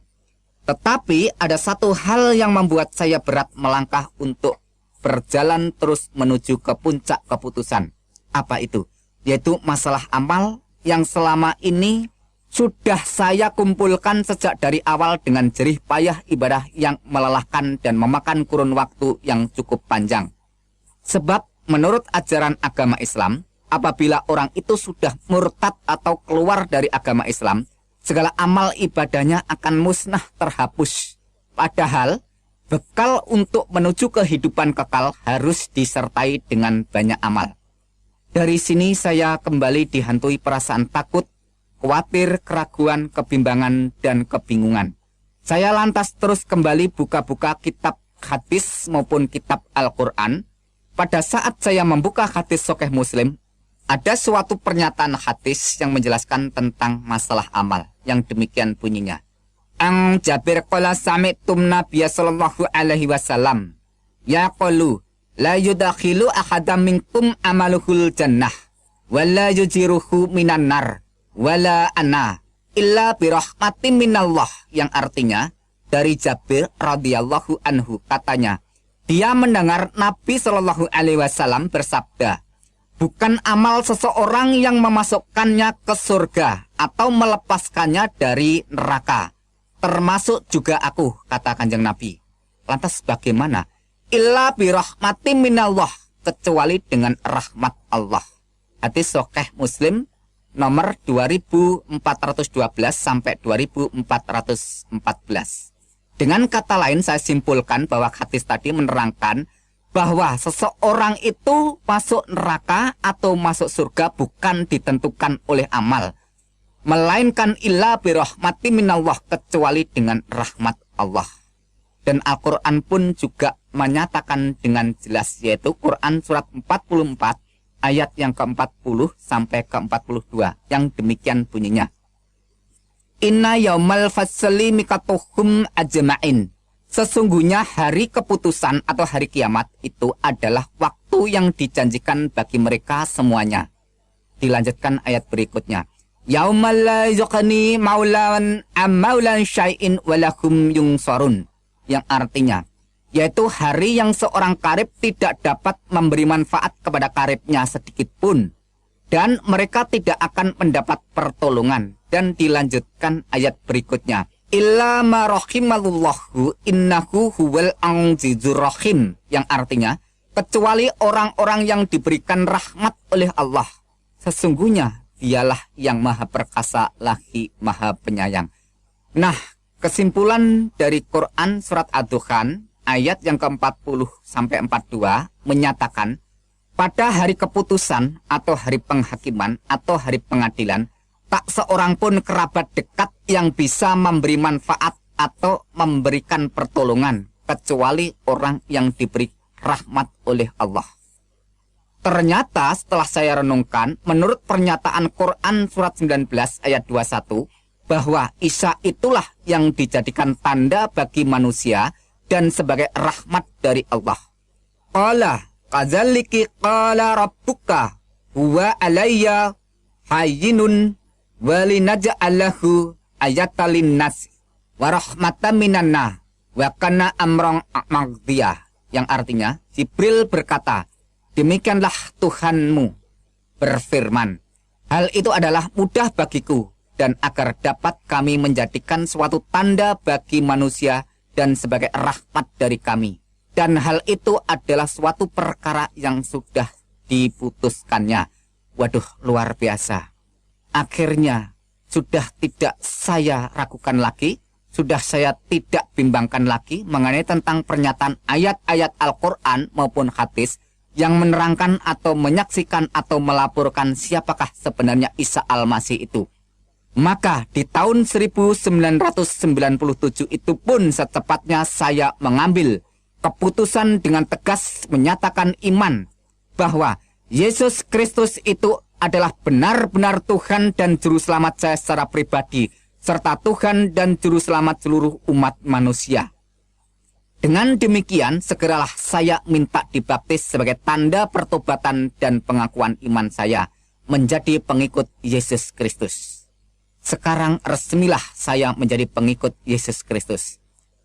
Tetapi ada satu hal yang membuat saya berat melangkah untuk berjalan terus menuju ke puncak keputusan. Apa itu? Yaitu masalah amal yang selama ini sudah saya kumpulkan sejak dari awal dengan jerih payah ibadah yang melelahkan dan memakan kurun waktu yang cukup panjang. Sebab menurut ajaran agama Islam, apabila orang itu sudah murtad atau keluar dari agama Islam, segala amal ibadahnya akan musnah terhapus. Padahal, bekal untuk menuju kehidupan kekal harus disertai dengan banyak amal. Dari sini saya kembali dihantui perasaan takut, khawatir, keraguan, kebimbangan, dan kebingungan. Saya lantas terus kembali buka-buka kitab hadis maupun kitab Al-Quran. Pada saat saya membuka hadis Sahih Muslim, ada suatu pernyataan hadis yang menjelaskan tentang masalah amal, yang demikian bunyinya. Ang Jabir qala sami'tum Nabiya sallallahu alaihi wasallam yaqulu la yudakhilu ahadam minkum amaluhul jannah wala yujiruhu minan nar wala ana illa birahmatin minallah, yang artinya dari Jabir radhiyallahu anhu katanya, dia mendengar Nabi sallallahu alaihi wasallam bersabda, bukan amal seseorang yang memasukkannya ke surga atau melepaskannya dari neraka, termasuk juga aku, kata Kanjeng Nabi. Lantas bagaimana? Illa birahmati minallah, kecuali dengan rahmat Allah. Hadis Sahih Muslim nomor 2412 sampai 2414. Dengan kata lain saya simpulkan bahwa hadis tadi menerangkan bahwa seseorang itu masuk neraka atau masuk surga bukan ditentukan oleh amal, melainkan illa birahmati minallah, kecuali dengan rahmat Allah. Dan Al-Quran pun juga menyatakan dengan jelas, yaitu Quran surat 44 ayat yang ke-40 sampai ke-42 yang demikian bunyinya. Inna yaumal fasli mikatuhum ajma'in. Sesungguhnya hari keputusan atau hari kiamat itu adalah waktu yang dijanjikan bagi mereka semuanya. Dilanjutkan ayat berikutnya. Yaumal la yuqni maulan amaulan syai'in walahum yungsarun. Yang artinya, yaitu hari yang seorang karib tidak dapat memberi manfaat kepada karibnya sedikit pun, dan mereka tidak akan mendapat pertolongan. Dan dilanjutkan ayat berikutnya, illa ma rahimallahu innahu huwal azizur rahim, yang artinya kecuali orang-orang yang diberikan rahmat oleh Allah, sesungguhnya dialah yang maha perkasa lagi maha penyayang. Nah, kesimpulan dari Quran surat Ad-Dukhan ayat yang ke-40 sampai 42 menyatakan pada hari keputusan atau hari penghakiman atau hari pengadilan, tak seorang pun kerabat dekat yang bisa memberi manfaat atau memberikan pertolongan kecuali orang yang diberi rahmat oleh Allah. Ternyata setelah saya renungkan, menurut pernyataan Quran surat 19 ayat 21, bahwa Isa itulah yang dijadikan tanda bagi manusia dan sebagai rahmat dari Allah. Qala kadzalika qala rabbuka huwa alayya hayyinun walinaj'alahu ayatan linnas wa rahmatan minanna wa kana amran maqdiyah, yang artinya Jibril berkata, demikianlah Tuhanmu berfirman, hal itu adalah mudah bagiku, dan agar dapat kami menjadikan suatu tanda bagi manusia dan sebagai rahmat dari kami. Dan hal itu adalah suatu perkara yang sudah diputuskannya. Waduh, luar biasa. Akhirnya sudah tidak saya ragukan lagi, sudah saya tidak bimbangkan lagi mengenai tentang pernyataan ayat-ayat Al-Quran maupun hadis yang menerangkan atau menyaksikan atau melaporkan siapakah sebenarnya Isa Al-Masih itu. Maka di tahun 1997 itu pun secepatnya saya mengambil keputusan dengan tegas menyatakan iman bahwa Yesus Kristus itu adalah benar-benar Tuhan dan Juru Selamat saya secara pribadi, serta Tuhan dan Juru Selamat seluruh umat manusia. Dengan demikian, segeralah saya minta dibaptis sebagai tanda pertobatan dan pengakuan iman saya menjadi pengikut Yesus Kristus. Sekarang resmilah saya menjadi pengikut Yesus Kristus.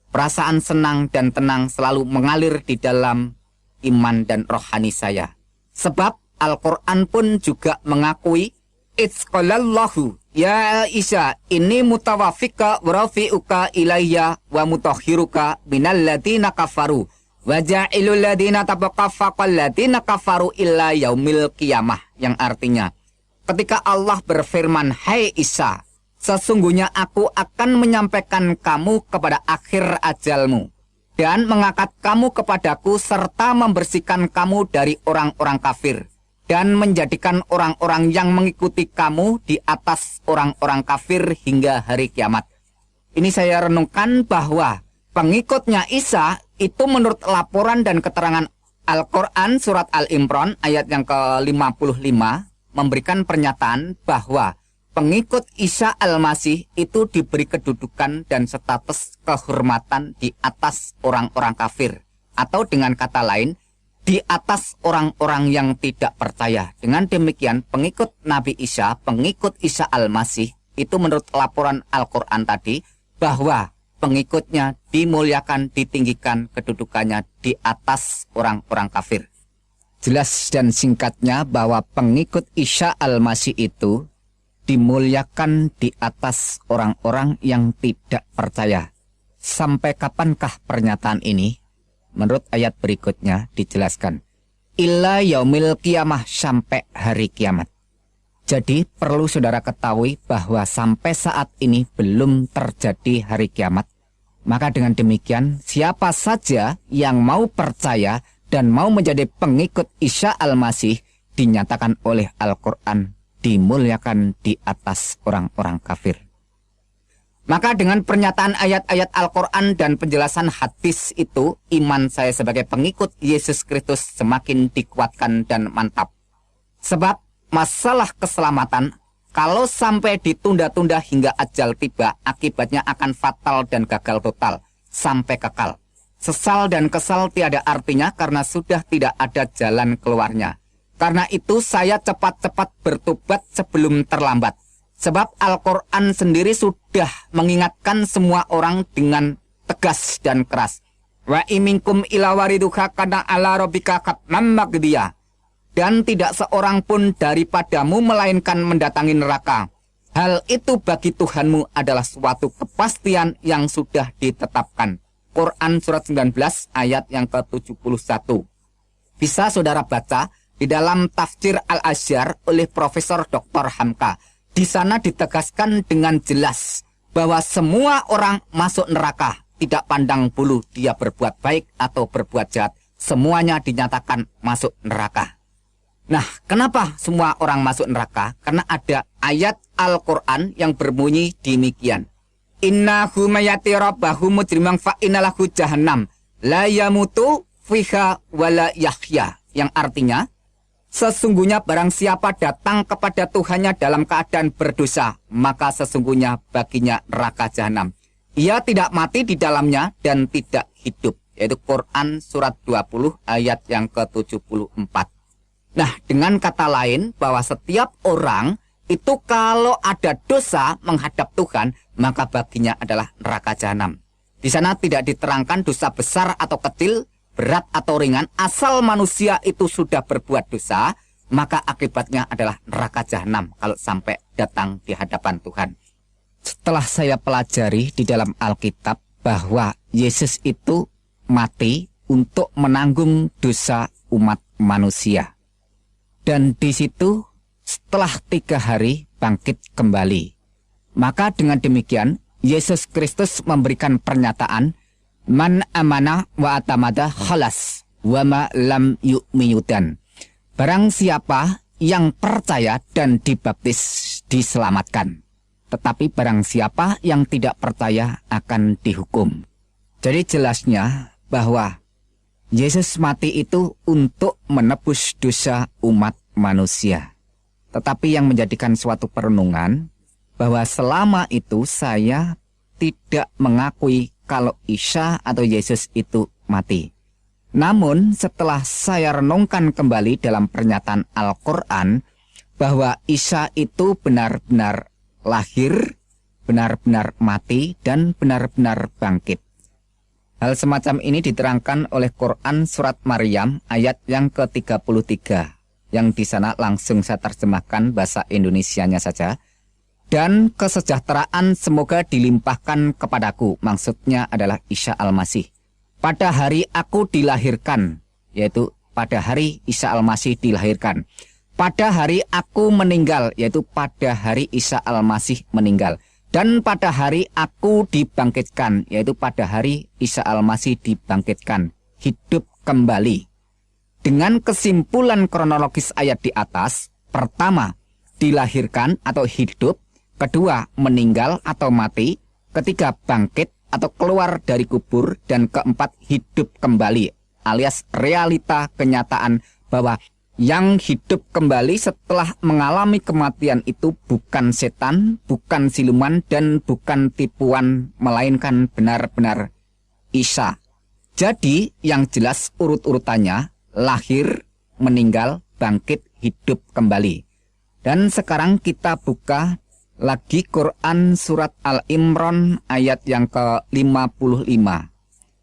Perasaan senang dan tenang selalu mengalir di dalam iman dan rohani saya. Sebab Al-Quran pun juga mengakui, Itzqalallahu ya Isa ini mutawafika warafi'uka ilayya wa mutahhiruka minal ladina kafaru wa ja'ilul ladina tabaqafaqal ladina kafaru illa yaumil qiyamah, yang artinya ketika Allah berfirman, hai Isa, sesungguhnya aku akan menyampaikan kamu kepada akhir ajalmu dan mengangkat kamu kepadaku serta membersihkan kamu dari orang-orang kafir dan menjadikan orang-orang yang mengikuti kamu di atas orang-orang kafir hingga hari kiamat. Ini saya renungkan bahwa pengikutnya Isa itu menurut laporan dan keterangan Al-Quran surat Al-Imran ayat yang ke-55 memberikan pernyataan bahwa pengikut Isa Al-Masih itu diberi kedudukan dan status kehormatan di atas orang-orang kafir. Atau dengan kata lain, di atas orang-orang yang tidak percaya. Dengan demikian, pengikut Nabi Isa, pengikut Isa Al-Masih, itu menurut laporan Al-Quran tadi, bahwa pengikutnya dimuliakan, ditinggikan kedudukannya di atas orang-orang kafir. Jelas dan singkatnya bahwa pengikut Isa Al-Masih itu dimuliakan di atas orang-orang yang tidak percaya. Sampai kapankah pernyataan ini? Menurut ayat berikutnya dijelaskan, illa yaumil qiyamah, sampai hari kiamat. Jadi perlu saudara ketahui bahwa sampai saat ini belum terjadi hari kiamat. Maka dengan demikian, siapa saja yang mau percaya dan mau menjadi pengikut Isa Al-Masih dinyatakan oleh Al-Quran dimuliakan di atas orang-orang kafir. Maka dengan pernyataan ayat-ayat Al-Quran dan penjelasan hadis itu, iman saya sebagai pengikut Yesus Kristus semakin dikuatkan dan mantap. Sebab masalah keselamatan, kalau sampai ditunda-tunda hingga ajal tiba, akibatnya akan fatal dan gagal total, sampai kekal. Sesal dan kesal tiada artinya karena sudah tidak ada jalan keluarnya. Karena itu saya cepat-cepat bertobat sebelum terlambat. Sebab Al-Quran sendiri sudah mengingatkan semua orang dengan tegas dan keras. Wa iminkum ila wariduha kana ala rabbika qatman magdiyah. Dan tidak seorang pun daripadamu melainkan mendatangi neraka. Hal itu bagi Tuhanmu adalah suatu kepastian yang sudah ditetapkan. Quran surat 19 ayat yang ke-71. Bisa saudara baca di dalam tafsir Al-Azhar oleh Profesor Dr. Hamka. Di sana ditegaskan dengan jelas bahwa semua orang masuk neraka, tidak pandang bulu dia berbuat baik atau berbuat jahat. Semuanya dinyatakan masuk neraka. Nah, kenapa semua orang masuk neraka? Karena ada ayat Al-Quran yang berbunyi demikian. Innahu mayati rabbahu mujrimang fa innalahu jahannam la yamutu fiha wala yahya. Yang artinya, sesungguhnya barang siapa datang kepada Tuhannya dalam keadaan berdosa, maka sesungguhnya baginya neraka jahanam. Ia tidak mati di dalamnya dan tidak hidup. Yaitu Quran surat 20 ayat yang ke-74. Nah, dengan kata lain bahwa setiap orang itu kalau ada dosa menghadap Tuhan, maka baginya adalah neraka jahanam. Di sana tidak diterangkan dosa besar atau kecil, berat atau ringan, asal manusia itu sudah berbuat dosa, maka akibatnya adalah neraka jahanam kalau sampai datang di hadapan Tuhan. Setelah saya pelajari di dalam Alkitab bahwa Yesus itu mati untuk menanggung dosa umat manusia. Dan di situ setelah 3 hari bangkit kembali. Maka dengan demikian Yesus Kristus memberikan pernyataan, man amana wa atamada khalas wa ma lam yu'miyudan. Barang siapa yang percaya dan dibaptis diselamatkan. Tetapi barang siapa yang tidak percaya akan dihukum. Jadi jelasnya bahwa Yesus mati itu untuk menebus dosa umat manusia. Tetapi yang menjadikan suatu perenungan bahwa selama itu saya tidak mengakui kalau Isa atau Yesus itu mati. Namun setelah saya renungkan kembali dalam pernyataan Al-Quran bahwa Isa itu benar-benar lahir, benar-benar mati, dan benar-benar bangkit. Hal semacam ini diterangkan oleh Quran surat Maryam ayat yang ke-33. Yang di sana langsung saya terjemahkan bahasa Indonesianya saja. Dan kesejahteraan semoga dilimpahkan kepadaku. Maksudnya adalah Isa Al-Masih. Pada hari aku dilahirkan, yaitu pada hari Isa Al-Masih dilahirkan. Pada hari aku meninggal, yaitu pada hari Isa Al-Masih meninggal. Dan pada hari aku dibangkitkan, yaitu pada hari Isa Al-Masih dibangkitkan, hidup kembali. Dengan kesimpulan kronologis ayat di atas, pertama, dilahirkan atau hidup, kedua, meninggal atau mati, ketiga, bangkit atau keluar dari kubur, dan keempat, hidup kembali, alias realita kenyataan bahwa yang hidup kembali setelah mengalami kematian itu bukan setan, bukan siluman, dan bukan tipuan, melainkan benar-benar Isa. Jadi yang jelas urut-urutannya, lahir, meninggal, bangkit, hidup kembali. Dan sekarang kita buka lagi Quran surat Al-Imran ayat yang ke-55.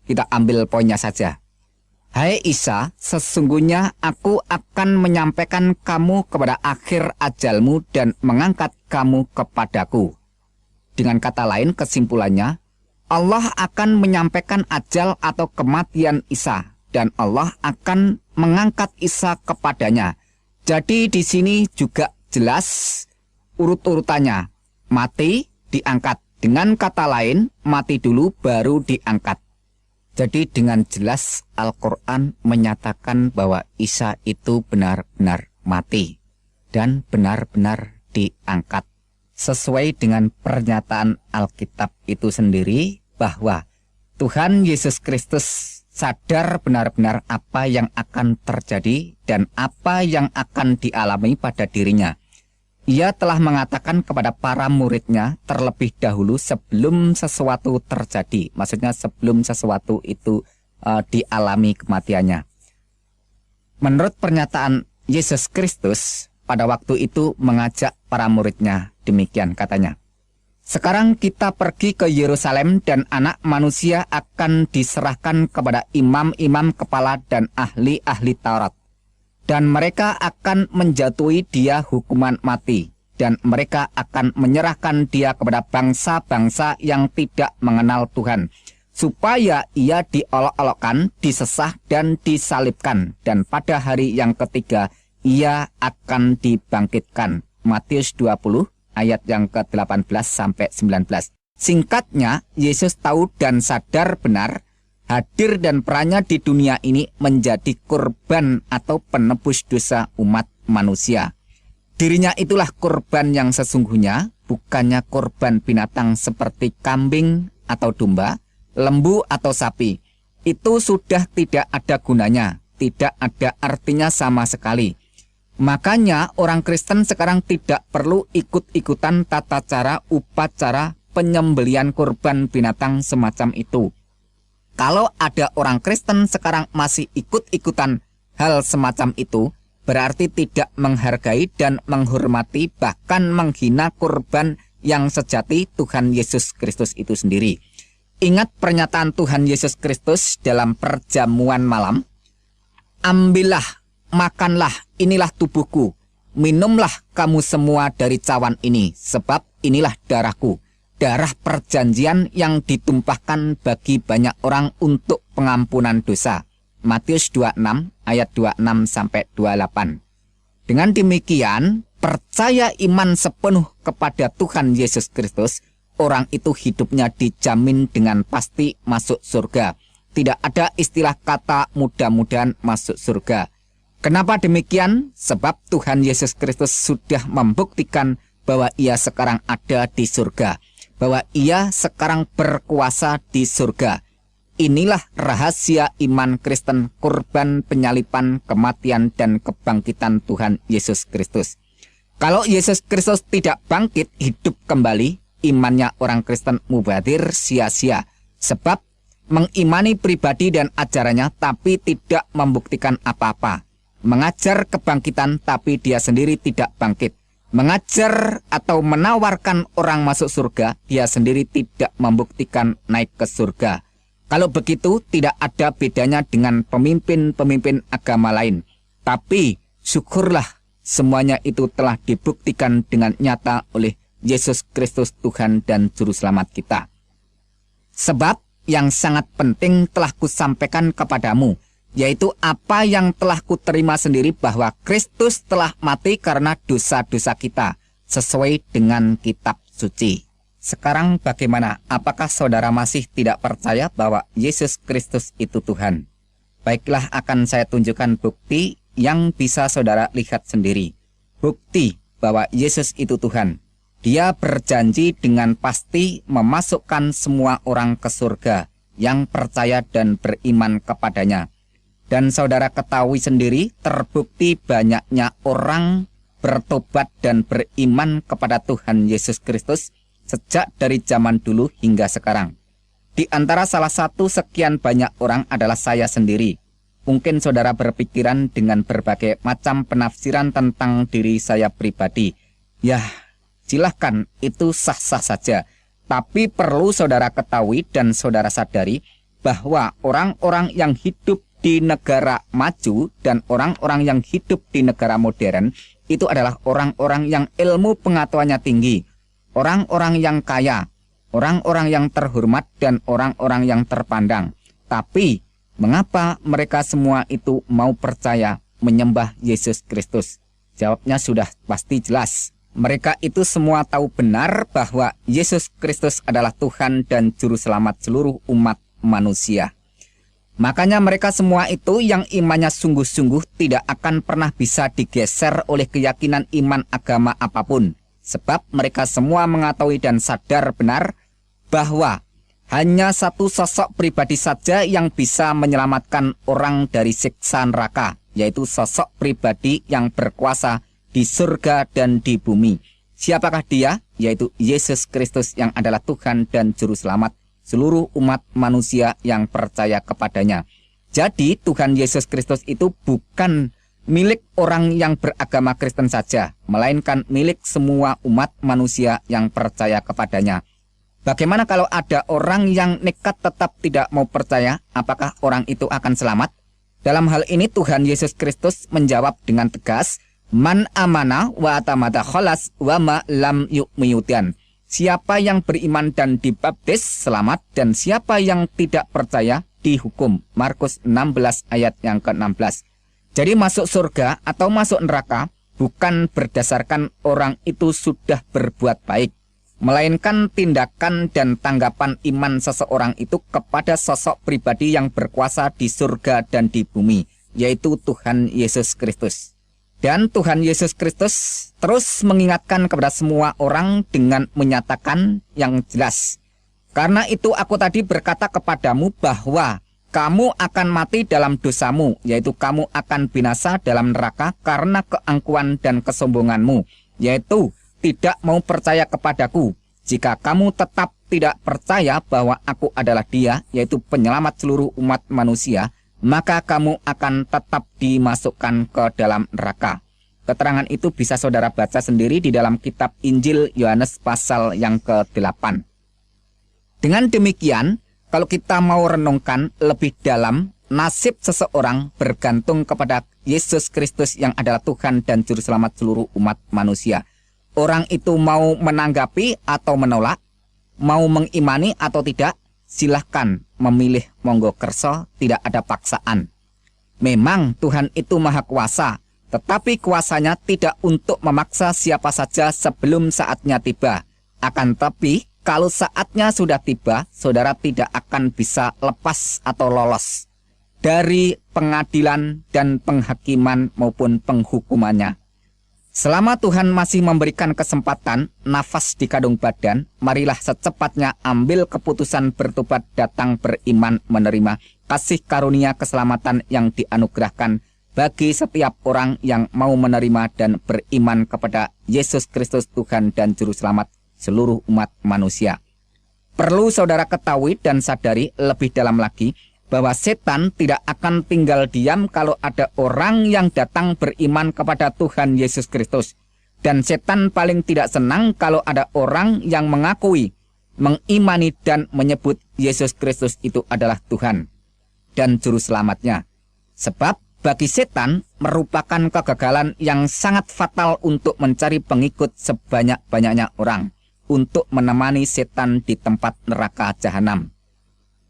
Kita ambil poinnya saja. Hai Isa, sesungguhnya aku akan menyampaikan kamu kepada akhir ajalmu dan mengangkat kamu kepadaku. Dengan kata lain, kesimpulannya, Allah akan menyampaikan ajal atau kematian Isa, dan Allah akan mengangkat Isa kepadanya. Jadi di sini juga jelas urut-urutannya. Mati, diangkat. Dengan kata lain, mati dulu baru diangkat. Jadi dengan jelas Al-Quran menyatakan bahwa Isa itu benar-benar mati dan benar-benar diangkat. Sesuai dengan pernyataan Alkitab itu sendiri bahwa Tuhan Yesus Kristus sadar benar-benar apa yang akan terjadi dan apa yang akan dialami pada dirinya. Ia telah mengatakan kepada para muridnya terlebih dahulu sebelum sesuatu terjadi. Maksudnya sebelum sesuatu itu dialami kematiannya. Menurut pernyataan Yesus Kristus, pada waktu itu mengajak para muridnya, demikian katanya. Sekarang kita pergi ke Yerusalem dan anak manusia akan diserahkan kepada imam-imam kepala dan ahli-ahli Taurat. Dan mereka akan menjatuhi dia hukuman mati. Dan mereka akan menyerahkan dia kepada bangsa-bangsa yang tidak mengenal Tuhan. Supaya ia diolok-olokkan, disesah dan disalibkan. Dan pada hari yang ketiga, ia akan dibangkitkan. Matius 20 ayat yang ke-18 sampai 19. Singkatnya, Yesus tahu dan sadar benar hadir dan perannya di dunia ini menjadi korban atau penebus dosa umat manusia. Dirinya itulah korban yang sesungguhnya, bukannya korban binatang seperti kambing atau domba, lembu atau sapi. Itu sudah tidak ada gunanya, tidak ada artinya sama sekali. Makanya orang Kristen sekarang tidak perlu ikut-ikutan tata cara upacara penyembelian korban binatang semacam itu. Kalau ada orang Kristen sekarang masih ikut-ikutan hal semacam itu, berarti tidak menghargai dan menghormati bahkan menghina korban yang sejati Tuhan Yesus Kristus itu sendiri. Ingat pernyataan Tuhan Yesus Kristus dalam perjamuan malam. Ambillah, makanlah, inilah tubuhku. Minumlah kamu semua dari cawan ini, sebab inilah darahku. Darah perjanjian yang ditumpahkan bagi banyak orang untuk pengampunan dosa. Matius 26 ayat 26 sampai 28. Dengan demikian, percaya iman sepenuh kepada Tuhan Yesus Kristus, orang itu hidupnya dijamin dengan pasti masuk surga. Tidak ada istilah kata mudah-mudahan masuk surga. Kenapa demikian? Sebab Tuhan Yesus Kristus sudah membuktikan bahwa ia sekarang ada di surga, bahwa ia sekarang berkuasa di surga. Inilah rahasia iman Kristen, korban penyalipan, kematian, dan kebangkitan Tuhan Yesus Kristus. Kalau Yesus Kristus tidak bangkit hidup kembali, imannya orang Kristen mubazir, sia-sia. Sebab mengimani pribadi dan ajarannya tapi tidak membuktikan apa-apa. Mengajar kebangkitan tapi dia sendiri tidak bangkit. Mengajar atau menawarkan orang masuk surga, dia sendiri tidak membuktikan naik ke surga. Kalau begitu tidak ada bedanya dengan pemimpin-pemimpin agama lain. Tapi syukurlah semuanya itu telah dibuktikan dengan nyata oleh Yesus Kristus Tuhan dan Juru Selamat kita. Sebab yang sangat penting telah kusampaikan kepadamu, yaitu apa yang telah kuterima sendiri bahwa Kristus telah mati karena dosa-dosa kita, sesuai dengan kitab suci. Sekarang bagaimana? Apakah saudara masih tidak percaya bahwa Yesus Kristus itu Tuhan? Baiklah, akan saya tunjukkan bukti yang bisa saudara lihat sendiri. Bukti bahwa Yesus itu Tuhan. Dia berjanji dengan pasti memasukkan semua orang ke surga yang percaya dan beriman kepadanya. Dan saudara ketahui sendiri, terbukti banyaknya orang bertobat dan beriman kepada Tuhan Yesus Kristus sejak dari zaman dulu hingga sekarang. Di antara salah satu sekian banyak orang adalah saya sendiri. Mungkin saudara berpikiran dengan berbagai macam penafsiran tentang diri saya pribadi. Ya, silahkan, itu sah-sah saja. Tapi perlu saudara ketahui dan saudara sadari bahwa orang-orang yang hidup di negara maju dan orang-orang yang hidup di negara modern itu adalah orang-orang yang ilmu pengetahuannya tinggi, orang-orang yang kaya, orang-orang yang terhormat dan orang-orang yang terpandang. Tapi mengapa mereka semua itu mau percaya menyembah Yesus Kristus? Jawabnya sudah pasti jelas. Mereka itu semua tahu benar bahwa Yesus Kristus adalah Tuhan dan Juru Selamat seluruh umat manusia. Makanya mereka semua itu yang imannya sungguh-sungguh tidak akan pernah bisa digeser oleh keyakinan iman agama apapun. Sebab mereka semua mengetahui dan sadar benar bahwa hanya satu sosok pribadi saja yang bisa menyelamatkan orang dari siksa neraka, yaitu sosok pribadi yang berkuasa di surga dan di bumi. Siapakah dia? Yaitu Yesus Kristus yang adalah Tuhan dan Juru Selamat seluruh umat manusia yang percaya kepadanya. Jadi Tuhan Yesus Kristus itu bukan milik orang yang beragama Kristen saja, melainkan milik semua umat manusia yang percaya kepadanya. Bagaimana kalau ada orang yang nekat tetap tidak mau percaya? Apakah orang itu akan selamat? Dalam hal ini Tuhan Yesus Kristus menjawab dengan tegas, Man amana wa atamata kholas wa ma lam yu'miyudan. Siapa yang beriman dan dibaptis selamat, dan siapa yang tidak percaya dihukum. Markus 16 ayat yang ke-16. Jadi masuk surga atau masuk neraka bukan berdasarkan orang itu sudah berbuat baik, melainkan tindakan dan tanggapan iman seseorang itu kepada sosok pribadi yang berkuasa di surga dan di bumi, yaitu Tuhan Yesus Kristus. Dan Tuhan Yesus Kristus terus mengingatkan kepada semua orang dengan menyatakan yang jelas. Karena itu aku tadi berkata kepadamu bahwa kamu akan mati dalam dosamu, yaitu kamu akan binasa dalam neraka karena keangkuhan dan kesombonganmu, yaitu tidak mau percaya kepadaku. Jika kamu tetap tidak percaya bahwa aku adalah Dia, yaitu penyelamat seluruh umat manusia, maka kamu akan tetap dimasukkan ke dalam neraka. Keterangan itu bisa saudara baca sendiri di dalam kitab Injil Yohanes pasal yang ke-8. Dengan demikian, kalau kita mau renungkan lebih dalam, nasib seseorang bergantung kepada Yesus Kristus yang adalah Tuhan dan Juru Selamat seluruh umat manusia. Orang itu mau menanggapi atau menolak, mau mengimani atau tidak, silahkan memilih, monggo kerso, tidak ada paksaan. Memang Tuhan itu maha kuasa, tetapi kuasanya tidak untuk memaksa siapa saja sebelum saatnya tiba. Akan tetapi, kalau saatnya sudah tiba, saudara tidak akan bisa lepas atau lolos dari pengadilan dan penghakiman maupun penghukumannya. Selama Tuhan masih memberikan kesempatan, nafas di kandung badan, marilah secepatnya ambil keputusan bertobat, datang beriman, menerima kasih karunia keselamatan yang dianugerahkan bagi setiap orang yang mau menerima dan beriman kepada Yesus Kristus Tuhan dan Juru Selamat seluruh umat manusia. Perlu saudara ketahui dan sadari lebih dalam lagi bahwa setan tidak akan tinggal diam kalau ada orang yang datang beriman kepada Tuhan Yesus Kristus. Dan setan paling tidak senang kalau ada orang yang mengakui, mengimani dan menyebut Yesus Kristus itu adalah Tuhan dan Juru Selamatnya. Sebab bagi setan merupakan kegagalan yang sangat fatal untuk mencari pengikut sebanyak-banyaknya orang, untuk menemani setan di tempat neraka jahanam.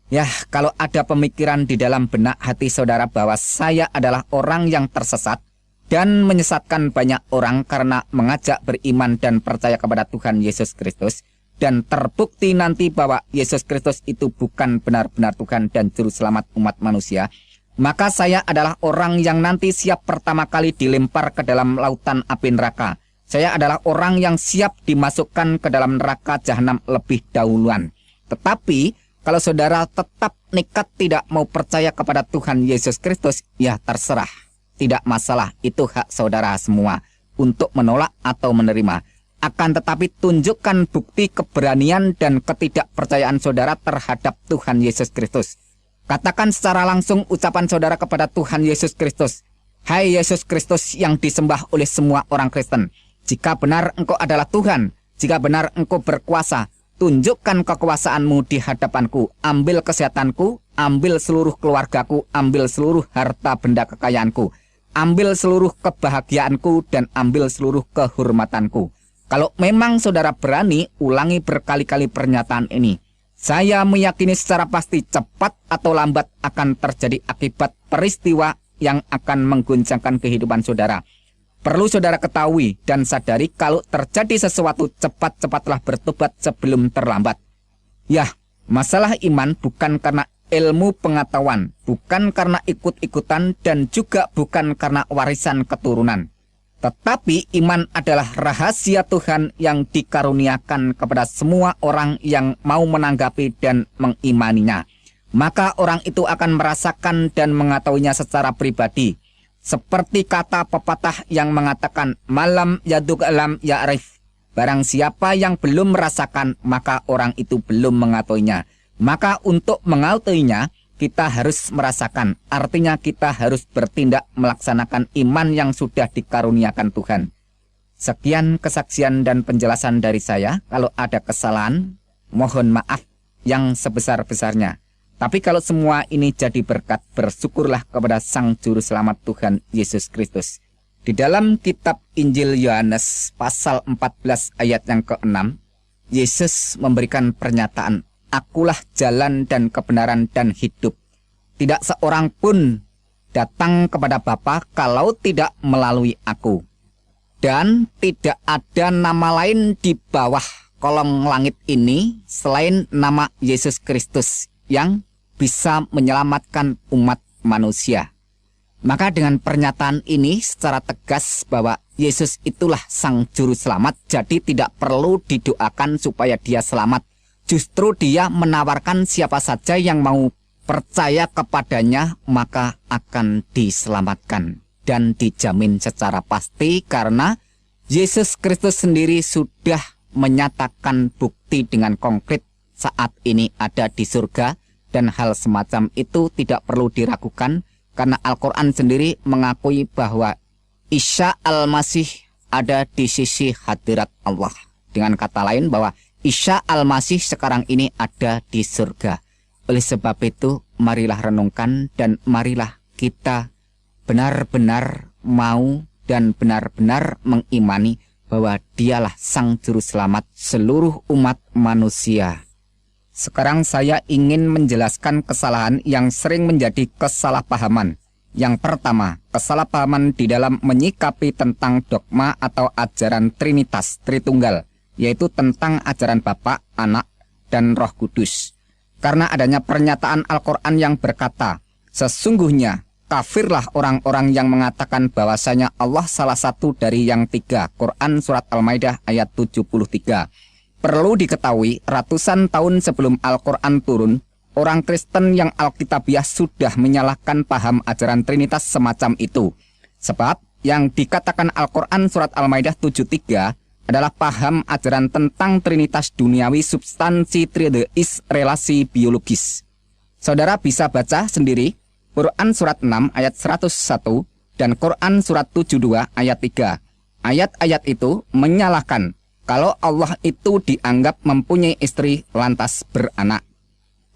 Ya, kalau ada pemikiran di dalam benak hati saudara bahwa saya adalah orang yang tersesat dan menyesatkan banyak orang karena mengajak beriman dan percaya kepada Tuhan Yesus Kristus, dan terbukti nanti bahwa Yesus Kristus itu bukan benar-benar Tuhan dan Juru Selamat umat manusia, maka saya adalah orang yang nanti siap pertama kali dilempar ke dalam lautan api neraka. Saya adalah orang yang siap dimasukkan ke dalam neraka jahanam lebih dahuluan. Tetapi kalau saudara tetap nekat tidak mau percaya kepada Tuhan Yesus Kristus, ya terserah. Tidak masalah, itu hak saudara semua untuk menolak atau menerima. Akan tetapi tunjukkan bukti keberanian dan ketidakpercayaan saudara terhadap Tuhan Yesus Kristus. Katakan secara langsung ucapan saudara kepada Tuhan Yesus Kristus. Hai Yesus Kristus yang disembah oleh semua orang Kristen. Jika benar Engkau adalah Tuhan, jika benar Engkau berkuasa, tunjukkan kekuasaanmu di hadapanku. Ambil kesehatanku, ambil seluruh keluargaku, ambil seluruh harta benda kekayaanku. Ambil seluruh kebahagiaanku dan ambil seluruh kehormatanku. Kalau memang saudara berani, ulangi berkali-kali pernyataan ini. Saya meyakini secara pasti cepat atau lambat akan terjadi akibat peristiwa yang akan mengguncangkan kehidupan saudara. Perlu saudara ketahui dan sadari kalau terjadi sesuatu cepat-cepatlah bertobat sebelum terlambat. Ya, masalah iman bukan karena ilmu pengetahuan, bukan karena ikut-ikutan dan juga bukan karena warisan keturunan. Tetapi iman adalah rahasia Tuhan yang dikaruniakan kepada semua orang yang mau menanggapi dan mengimaninya. Maka orang itu akan merasakan dan mengetahuinya secara pribadi. Seperti kata pepatah yang mengatakan, malam yaduk alam ya'rif. Barang siapa yang belum merasakan, maka orang itu belum mengetahuinya. Maka untuk mengetahuinya, kita harus merasakan, artinya kita harus bertindak melaksanakan iman yang sudah dikaruniakan Tuhan. Sekian kesaksian dan penjelasan dari saya. Kalau ada kesalahan, mohon maaf yang sebesar-besarnya. Tapi kalau semua ini jadi berkat, bersyukurlah kepada Sang Juru Selamat Tuhan Yesus Kristus. Di dalam kitab Injil Yohanes pasal 14 ayat yang ke-6, Yesus memberikan pernyataan, Akulah jalan dan kebenaran dan hidup. Tidak seorang pun datang kepada Bapa kalau tidak melalui aku. Dan tidak ada nama lain di bawah kolong langit ini selain nama Yesus Kristus yang bisa menyelamatkan umat manusia. Maka dengan pernyataan ini secara tegas bahwa Yesus itulah Sang Juru Selamat, jadi tidak perlu didoakan supaya dia selamat. Justru dia menawarkan siapa saja yang mau percaya kepadanya maka akan diselamatkan. Dan dijamin secara pasti karena Yesus Kristus sendiri sudah menyatakan bukti dengan konkret saat ini ada di surga. Dan hal semacam itu tidak perlu diragukan karena Al-Quran sendiri mengakui bahwa Isa Al-Masih ada di sisi hadirat Allah. Dengan kata lain bahwa Isa Al-Masih sekarang ini ada di surga. Oleh sebab itu, marilah renungkan dan marilah kita benar-benar mau dan benar-benar mengimani bahwa dialah Sang Juru Selamat seluruh umat manusia. Sekarang saya ingin menjelaskan kesalahan yang sering menjadi kesalahpahaman. Yang pertama, kesalahpahaman di dalam menyikapi tentang dogma atau ajaran Trinitas, Tritunggal, yaitu tentang ajaran Bapa, Anak, dan Roh Kudus. Karena adanya pernyataan Al-Quran yang berkata, sesungguhnya kafirlah orang-orang yang mengatakan bahwasanya Allah salah satu dari yang tiga. Quran Surat Al-Maidah ayat 73. Perlu diketahui, ratusan tahun sebelum Al-Quran turun, orang Kristen yang Alkitabiah sudah menyalahkan paham ajaran Trinitas semacam itu. Sebab yang dikatakan Al-Quran Surat Al-Maidah 73 adalah paham ajaran tentang Trinitas duniawi, substansi trideis, relasi biologis. Saudara bisa baca sendiri Quran Surat 6 ayat 101 dan Quran Surat 72 ayat 3. Ayat-ayat itu menyalahkan kalau Allah itu dianggap mempunyai istri lantas beranak.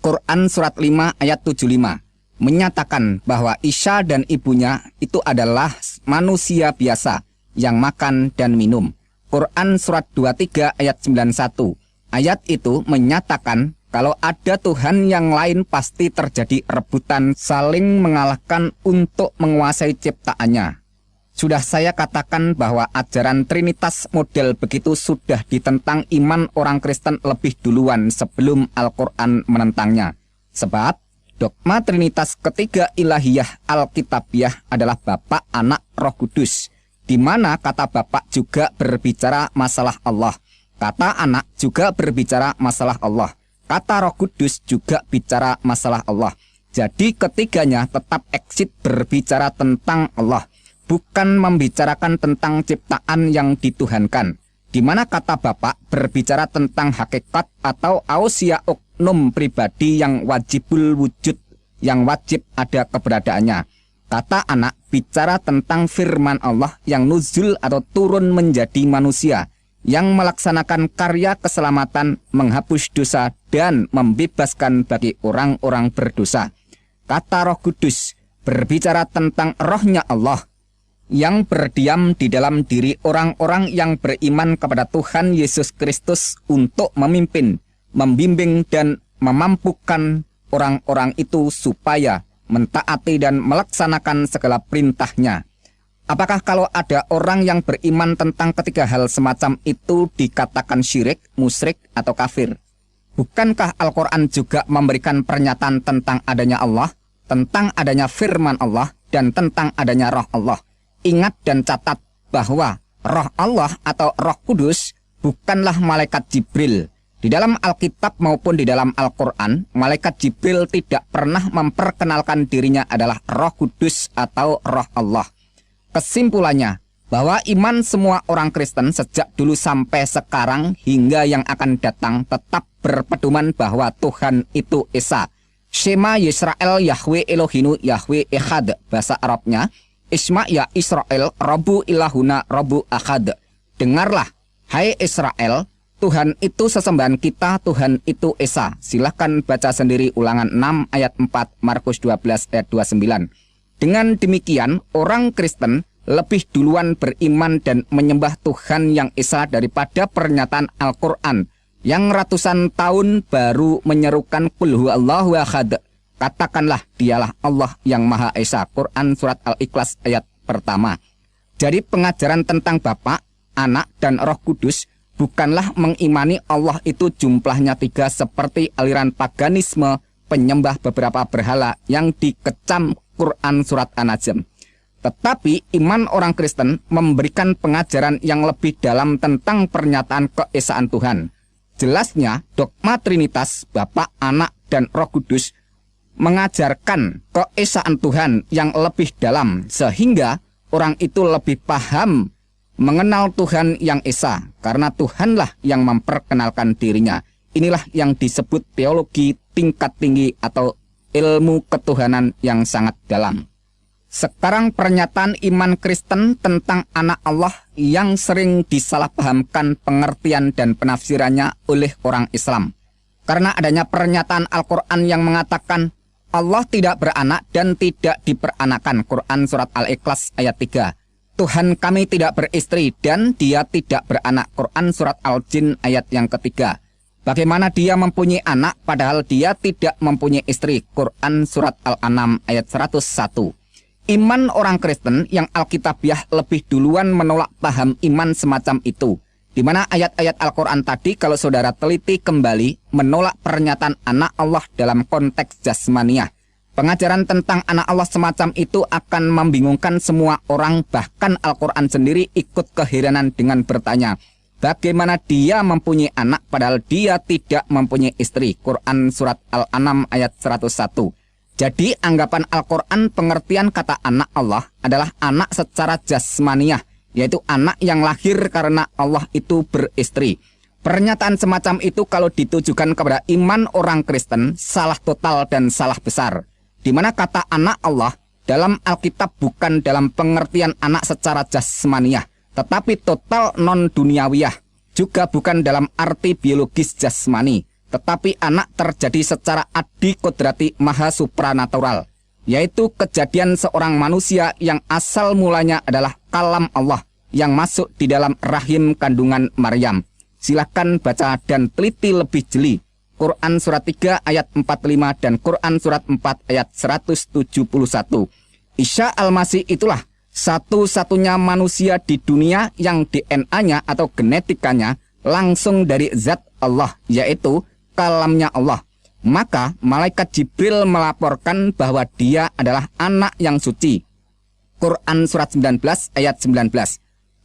Quran Surat 5 ayat 75 menyatakan bahwa Isa dan ibunya itu adalah manusia biasa yang makan dan minum. Quran Surat 23 ayat 91. Ayat itu menyatakan kalau ada Tuhan yang lain pasti terjadi rebutan saling mengalahkan untuk menguasai ciptaannya. Sudah saya katakan bahwa ajaran Trinitas model begitu sudah ditentang iman orang Kristen lebih duluan sebelum Al-Quran menentangnya. Sebab Dogma Trinitas ketiga ilahiyah Alkitabiah adalah Bapa, Anak, Roh Kudus, di mana kata Bapa juga berbicara masalah Allah, kata Anak juga berbicara masalah Allah, kata Roh Kudus juga bicara masalah Allah. Jadi ketiganya tetap eksit berbicara tentang Allah, bukan membicarakan tentang ciptaan yang dituhankan, di mana kata Bapa berbicara tentang hakikat atau ausia oknum pribadi yang wajibul wujud, yang wajib ada keberadaannya. Kata Anak bicara tentang firman Allah yang nuzul atau turun menjadi manusia, yang melaksanakan karya keselamatan, menghapus dosa dan membebaskan bagi orang-orang berdosa. Kata Roh Kudus berbicara tentang rohnya Allah yang berdiam di dalam diri orang-orang yang beriman kepada Tuhan Yesus Kristus untuk memimpin, membimbing dan memampukan orang-orang itu supaya mentaati dan melaksanakan segala perintahnya. Apakah kalau ada orang yang beriman tentang ketiga hal semacam itu dikatakan syirik, musyrik, atau kafir? Bukankah Al-Quran juga memberikan pernyataan tentang adanya Allah, tentang adanya firman Allah, dan tentang adanya roh Allah? Ingat dan catat bahwa roh Allah atau Roh Kudus bukanlah malaikat Jibril. Di dalam Alkitab maupun di dalam Al-Quran, malaikat Jibril tidak pernah memperkenalkan dirinya adalah Roh Kudus atau roh Allah. Kesimpulannya, bahwa iman semua orang Kristen sejak dulu sampai sekarang hingga yang akan datang tetap berpedoman bahwa Tuhan itu Esa. Shema Yisrael Yahweh Elohinu Yahweh Echad, bahasa Arabnya, Isma ya Israel, Rabbu ilahuna Rabbu Ahad. Dengarlah, hai Israel, Tuhan itu sesembahan kita, Tuhan itu Esa. Silahkan baca sendiri Ulangan 6 ayat 4, Markus 12 ayat 29. Dengan demikian, orang Kristen lebih duluan beriman dan menyembah Tuhan yang Esa daripada pernyataan Al-Quran yang ratusan tahun baru menyerukan Qul huwallahu ahad. Katakanlah dialah Allah yang Maha Esa. Quran Surat Al-Ikhlas ayat pertama. Jadi pengajaran tentang Bapa, Anak, dan Roh Kudus bukanlah mengimani Allah itu jumlahnya 3 seperti aliran paganisme penyembah beberapa berhala yang dikecam Quran Surat An-Najm. Tetapi iman orang Kristen memberikan pengajaran yang lebih dalam tentang pernyataan keesaan Tuhan. Jelasnya dogma Trinitas, Bapa, Anak, dan Roh Kudus mengajarkan keesaan Tuhan yang lebih dalam sehingga orang itu lebih paham mengenal Tuhan yang Esa karena Tuhanlah yang memperkenalkan dirinya. Inilah yang disebut teologi tingkat tinggi atau ilmu ketuhanan yang sangat dalam. Sekarang pernyataan iman Kristen tentang anak Allah yang sering disalahpahamkan pengertian dan penafsirannya oleh orang Islam. Karena adanya pernyataan Al-Quran yang mengatakan Allah tidak beranak dan tidak diperanakan. Quran Surat Al-Ikhlas ayat 3. Tuhan kami tidak beristri dan dia tidak beranak. Quran Surat Al-Jin ayat yang ketiga. Bagaimana dia mempunyai anak padahal dia tidak mempunyai istri. Quran Surat Al-An'am ayat 101. Iman orang Kristen yang Alkitabiah lebih duluan menolak paham iman semacam itu. Di mana ayat-ayat Al-Quran tadi kalau saudara teliti kembali menolak pernyataan anak Allah dalam konteks jasmaniah. Pengajaran tentang anak Allah semacam itu akan membingungkan semua orang, bahkan Al-Quran sendiri ikut keheranan dengan bertanya, bagaimana dia mempunyai anak padahal dia tidak mempunyai istri. Quran Surat Al-An'am ayat 101. Jadi anggapan Al-Quran pengertian kata anak Allah adalah anak secara jasmaniah, yaitu anak yang lahir karena Allah itu beristri. Pernyataan semacam itu kalau ditujukan kepada iman orang Kristen salah total dan salah besar. Di mana kata anak Allah dalam Alkitab bukan dalam pengertian anak secara jasmaniah, tetapi total non-duniawiyah. Juga bukan dalam arti biologis jasmani, tetapi anak terjadi secara adi kodrati maha supranatural, yaitu kejadian seorang manusia yang asal mulanya adalah kalam Allah yang masuk di dalam rahim kandungan Maryam. Silahkan baca dan teliti lebih jeli Quran Surat 3 ayat 45 dan Quran Surat 4 ayat 171. Isa Al-Masih itulah satu-satunya manusia di dunia yang DNA-nya atau genetikanya langsung dari zat Allah, yaitu kalamnya Allah. Maka malaikat Jibril melaporkan bahwa dia adalah anak yang suci. Quran surat 19 ayat 19.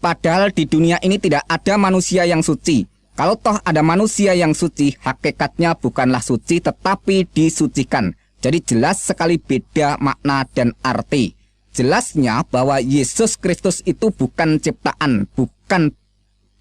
Padahal di dunia ini tidak ada manusia yang suci. Kalau toh ada manusia yang suci, hakikatnya bukanlah suci tetapi disucikan. Jadi jelas sekali beda makna dan arti. Jelasnya bahwa Yesus Kristus itu bukan ciptaan, bukan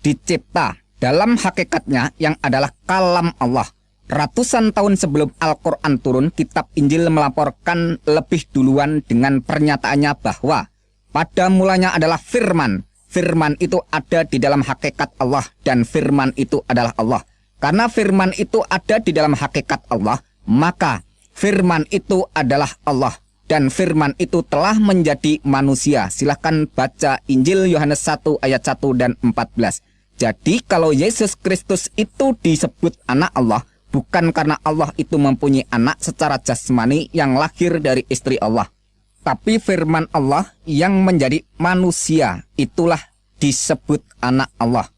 dicipta. Dalam hakikatnya yang adalah kalam Allah. Ratusan tahun sebelum Al-Quran turun, kitab Injil melaporkan lebih duluan dengan pernyataannya bahwa pada mulanya adalah firman. Firman itu ada di dalam hakikat Allah dan firman itu adalah Allah. Karena firman itu ada di dalam hakikat Allah, maka firman itu adalah Allah. Dan firman itu telah menjadi manusia. Silahkan baca Injil Yohanes 1 ayat 1 dan 14. Jadi kalau Yesus Kristus itu disebut anak Allah, bukan karena Allah itu mempunyai anak secara jasmani yang lahir dari istri Allah. Tapi firman Allah yang menjadi manusia, itulah disebut anak Allah.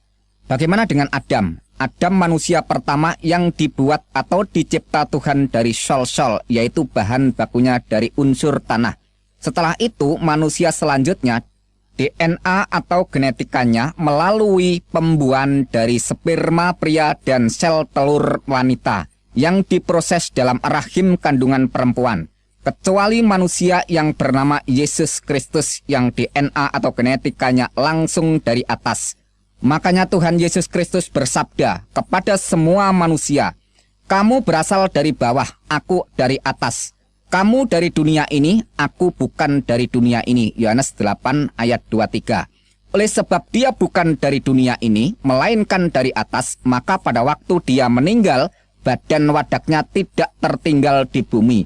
Bagaimana dengan Adam? Adam manusia pertama yang dibuat atau dicipta Tuhan dari sol-sol, yaitu bahan bakunya dari unsur tanah. Setelah itu manusia selanjutnya, DNA atau genetikanya melalui pembuahan dari sperma pria dan sel telur wanita yang diproses dalam rahim kandungan perempuan. Kecuali manusia yang bernama Yesus Kristus yang DNA atau genetikanya langsung dari atas. Makanya Tuhan Yesus Kristus bersabda kepada semua manusia, "Kamu berasal dari bawah, aku dari atas. Kamu dari dunia ini, aku bukan dari dunia ini." Yohanes 8 ayat 23. Oleh sebab dia bukan dari dunia ini, melainkan dari atas, maka pada waktu dia meninggal, badan wadaknya tidak tertinggal di bumi.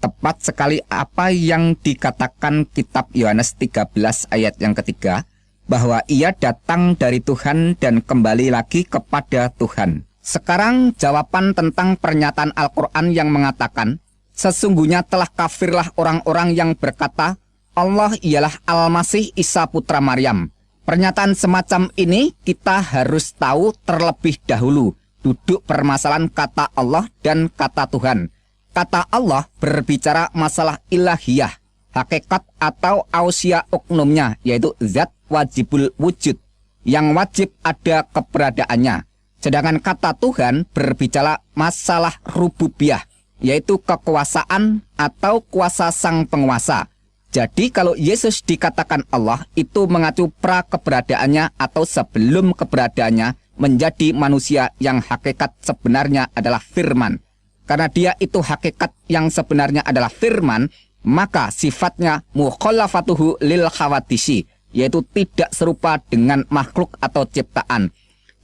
Tepat sekali apa yang dikatakan kitab Yohanes 13 ayat yang ketiga, bahwa ia datang dari Tuhan dan kembali lagi kepada Tuhan. Sekarang jawaban tentang pernyataan Al-Quran yang mengatakan, sesungguhnya telah kafirlah orang-orang yang berkata, Allah ialah Al-Masih Isa putra Maryam. Pernyataan semacam ini kita harus tahu terlebih dahulu duduk permasalahan kata Allah dan kata Tuhan. Kata Allah berbicara masalah ilahiyah, hakikat atau ausia oknumnya, yaitu zat wajibul wujud, yang wajib ada keberadaannya. Sedangkan kata Tuhan berbicara masalah rububiyah, yaitu kekuasaan atau kuasa sang penguasa. Jadi kalau Yesus dikatakan Allah, itu mengacu pra keberadaannya atau sebelum keberadaannya menjadi manusia yang hakikat sebenarnya adalah firman. Karena dia itu hakikat yang sebenarnya adalah firman, maka sifatnya mukhallafatuhu lil khawadisi, yaitu tidak serupa dengan makhluk atau ciptaan.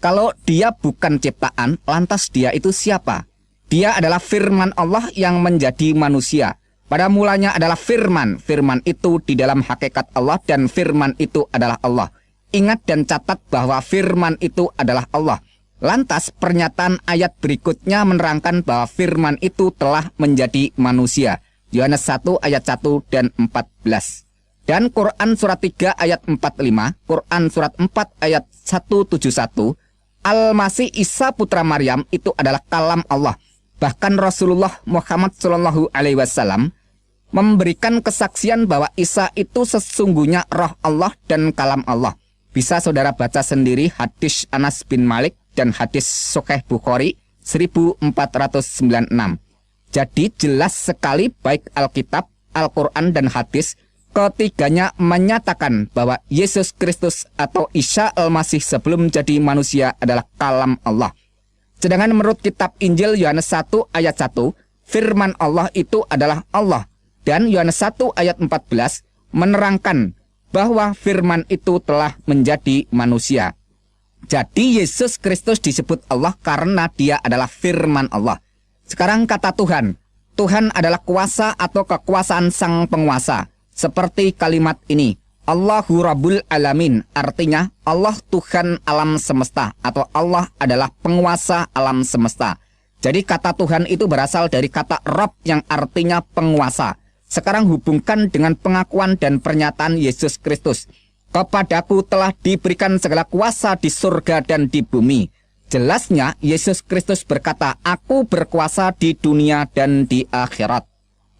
Kalau dia bukan ciptaan, lantas dia itu siapa? Dia adalah firman Allah yang menjadi manusia. Pada mulanya adalah firman. Firman itu di dalam hakikat Allah dan firman itu adalah Allah. Ingat dan catat bahwa firman itu adalah Allah. Lantas pernyataan ayat berikutnya menerangkan bahwa firman itu telah menjadi manusia. Yohanes 1 ayat 1 dan 14. Dan Quran surat 3 ayat 45, Quran surat 4 ayat 171, Al-Masih Isa putra Maryam itu adalah kalam Allah. Bahkan Rasulullah Muhammad SAW memberikan kesaksian bahwa Isa itu sesungguhnya roh Allah dan kalam Allah. Bisa saudara baca sendiri hadis Anas bin Malik dan hadis Sahih Bukhari 1496. Jadi jelas sekali baik Alkitab, Al-Quran dan hadis, ketiganya menyatakan bahwa Yesus Kristus atau Isa Al-Masih sebelum jadi manusia adalah kalam Allah. Sedangkan menurut kitab Injil Yohanes 1 ayat 1, firman Allah itu adalah Allah. Dan Yohanes 1 ayat 14 menerangkan bahwa firman itu telah menjadi manusia. Jadi Yesus Kristus disebut Allah karena dia adalah firman Allah. Sekarang kata Tuhan. Tuhan adalah kuasa atau kekuasaan sang penguasa. Seperti kalimat ini, Allahu Rabbul Alamin, artinya Allah Tuhan alam semesta atau Allah adalah penguasa alam semesta. Jadi kata Tuhan itu berasal dari kata Rabb yang artinya penguasa. Sekarang hubungkan dengan pengakuan dan pernyataan Yesus Kristus. Kepadaku telah diberikan segala kuasa di surga dan di bumi. Jelasnya Yesus Kristus berkata, "Aku berkuasa di dunia dan di akhirat."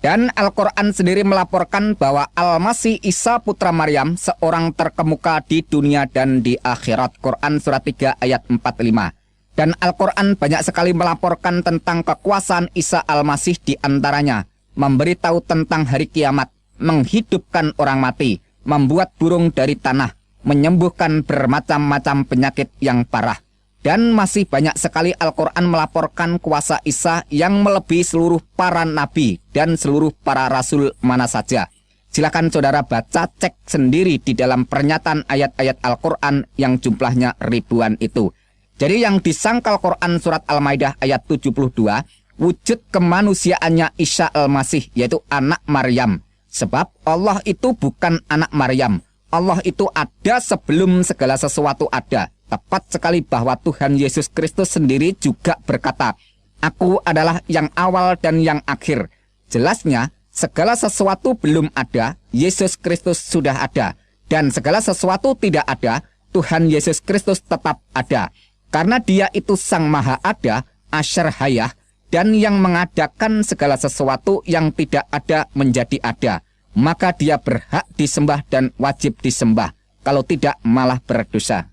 Dan Al-Quran sendiri melaporkan bahwa Al-Masih Isa putra Maryam seorang terkemuka di dunia dan di akhirat. Quran surat 3 ayat 45. Dan Al-Quran banyak sekali melaporkan tentang kekuasaan Isa Al-Masih, di antaranya memberitahu tentang hari kiamat, menghidupkan orang mati, membuat burung dari tanah, menyembuhkan bermacam-macam penyakit yang parah. Dan masih banyak sekali Al-Quran melaporkan kuasa Isa yang melebihi seluruh para nabi dan seluruh para rasul mana saja. Silakan saudara baca, cek sendiri di dalam pernyataan ayat-ayat Al-Quran yang jumlahnya ribuan itu. Jadi yang disangkal Quran surat Al-Maidah ayat 72, wujud kemanusiaannya Isa Al-Masih, yaitu anak Maryam. Sebab Allah itu bukan anak Maryam. Allah itu ada sebelum segala sesuatu ada. Tepat sekali bahwa Tuhan Yesus Kristus sendiri juga berkata, "Aku adalah yang awal dan yang akhir." Jelasnya, segala sesuatu belum ada, Yesus Kristus sudah ada. Dan segala sesuatu tidak ada, Tuhan Yesus Kristus tetap ada. Karena Dia itu Sang Maha Ada, Asyar Hayah, dan yang mengadakan segala sesuatu yang tidak ada menjadi ada. Maka Dia berhak disembah dan wajib disembah. Kalau tidak, malah berdosa.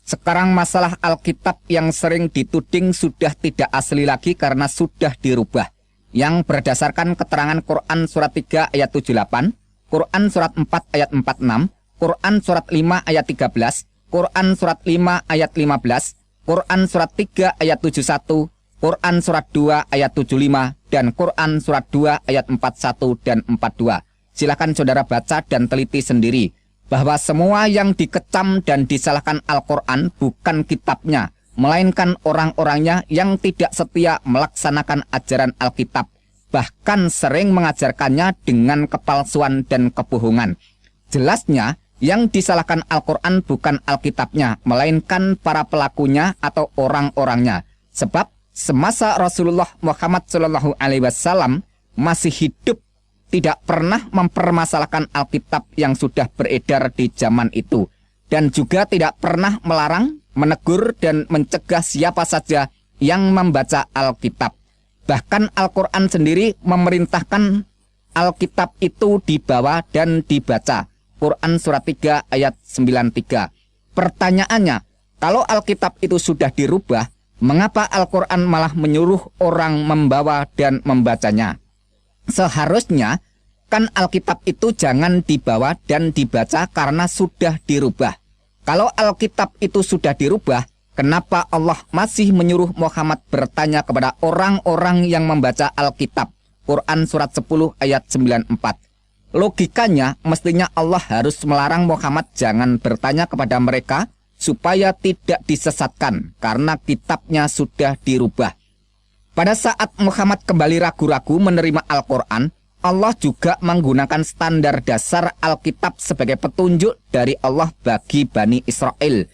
Sekarang masalah Alkitab yang sering dituding sudah tidak asli lagi karena sudah dirubah. Yang berdasarkan keterangan Quran surat 3 ayat 78, Quran surat 4 ayat 46, Quran surat 5 ayat 13, Quran surat 5 ayat 15, Quran surat 3 ayat 71, Quran surat 2 ayat 75, dan Quran surat 2 ayat 41 dan 42. Silakan saudara baca dan teliti sendiri bahwa semua yang dikecam dan disalahkan Al-Quran bukan kitabnya, melainkan orang-orangnya yang tidak setia melaksanakan ajaran Alkitab, bahkan sering mengajarkannya dengan kepalsuan dan kebohongan. Jelasnya, yang disalahkan Al-Quran bukan Alkitabnya, melainkan para pelakunya atau orang-orangnya. Sebab semasa Rasulullah Muhammad SAW masih hidup, tidak pernah mempermasalahkan Alkitab yang sudah beredar di zaman itu, dan juga tidak pernah melarang, menegur, dan mencegah siapa saja yang membaca Alkitab. Bahkan Al-Quran sendiri memerintahkan Alkitab itu dibawa dan dibaca. Quran surat 3 ayat 93. Pertanyaannya, kalau Alkitab itu sudah dirubah, mengapa Al-Quran malah menyuruh orang membawa dan membacanya? Seharusnya kan Alkitab itu jangan dibawa dan dibaca karena sudah dirubah. Kalau Alkitab itu sudah dirubah, kenapa Allah masih menyuruh Muhammad bertanya kepada orang-orang yang membaca Alkitab? Quran surat 10 ayat 94. Logikanya mestinya Allah harus melarang Muhammad jangan bertanya kepada mereka supaya tidak disesatkan karena kitabnya sudah dirubah. Pada saat Muhammad kembali ragu-ragu menerima Al-Quran, Allah juga menggunakan standar dasar Alkitab sebagai petunjuk dari Allah bagi Bani Israel.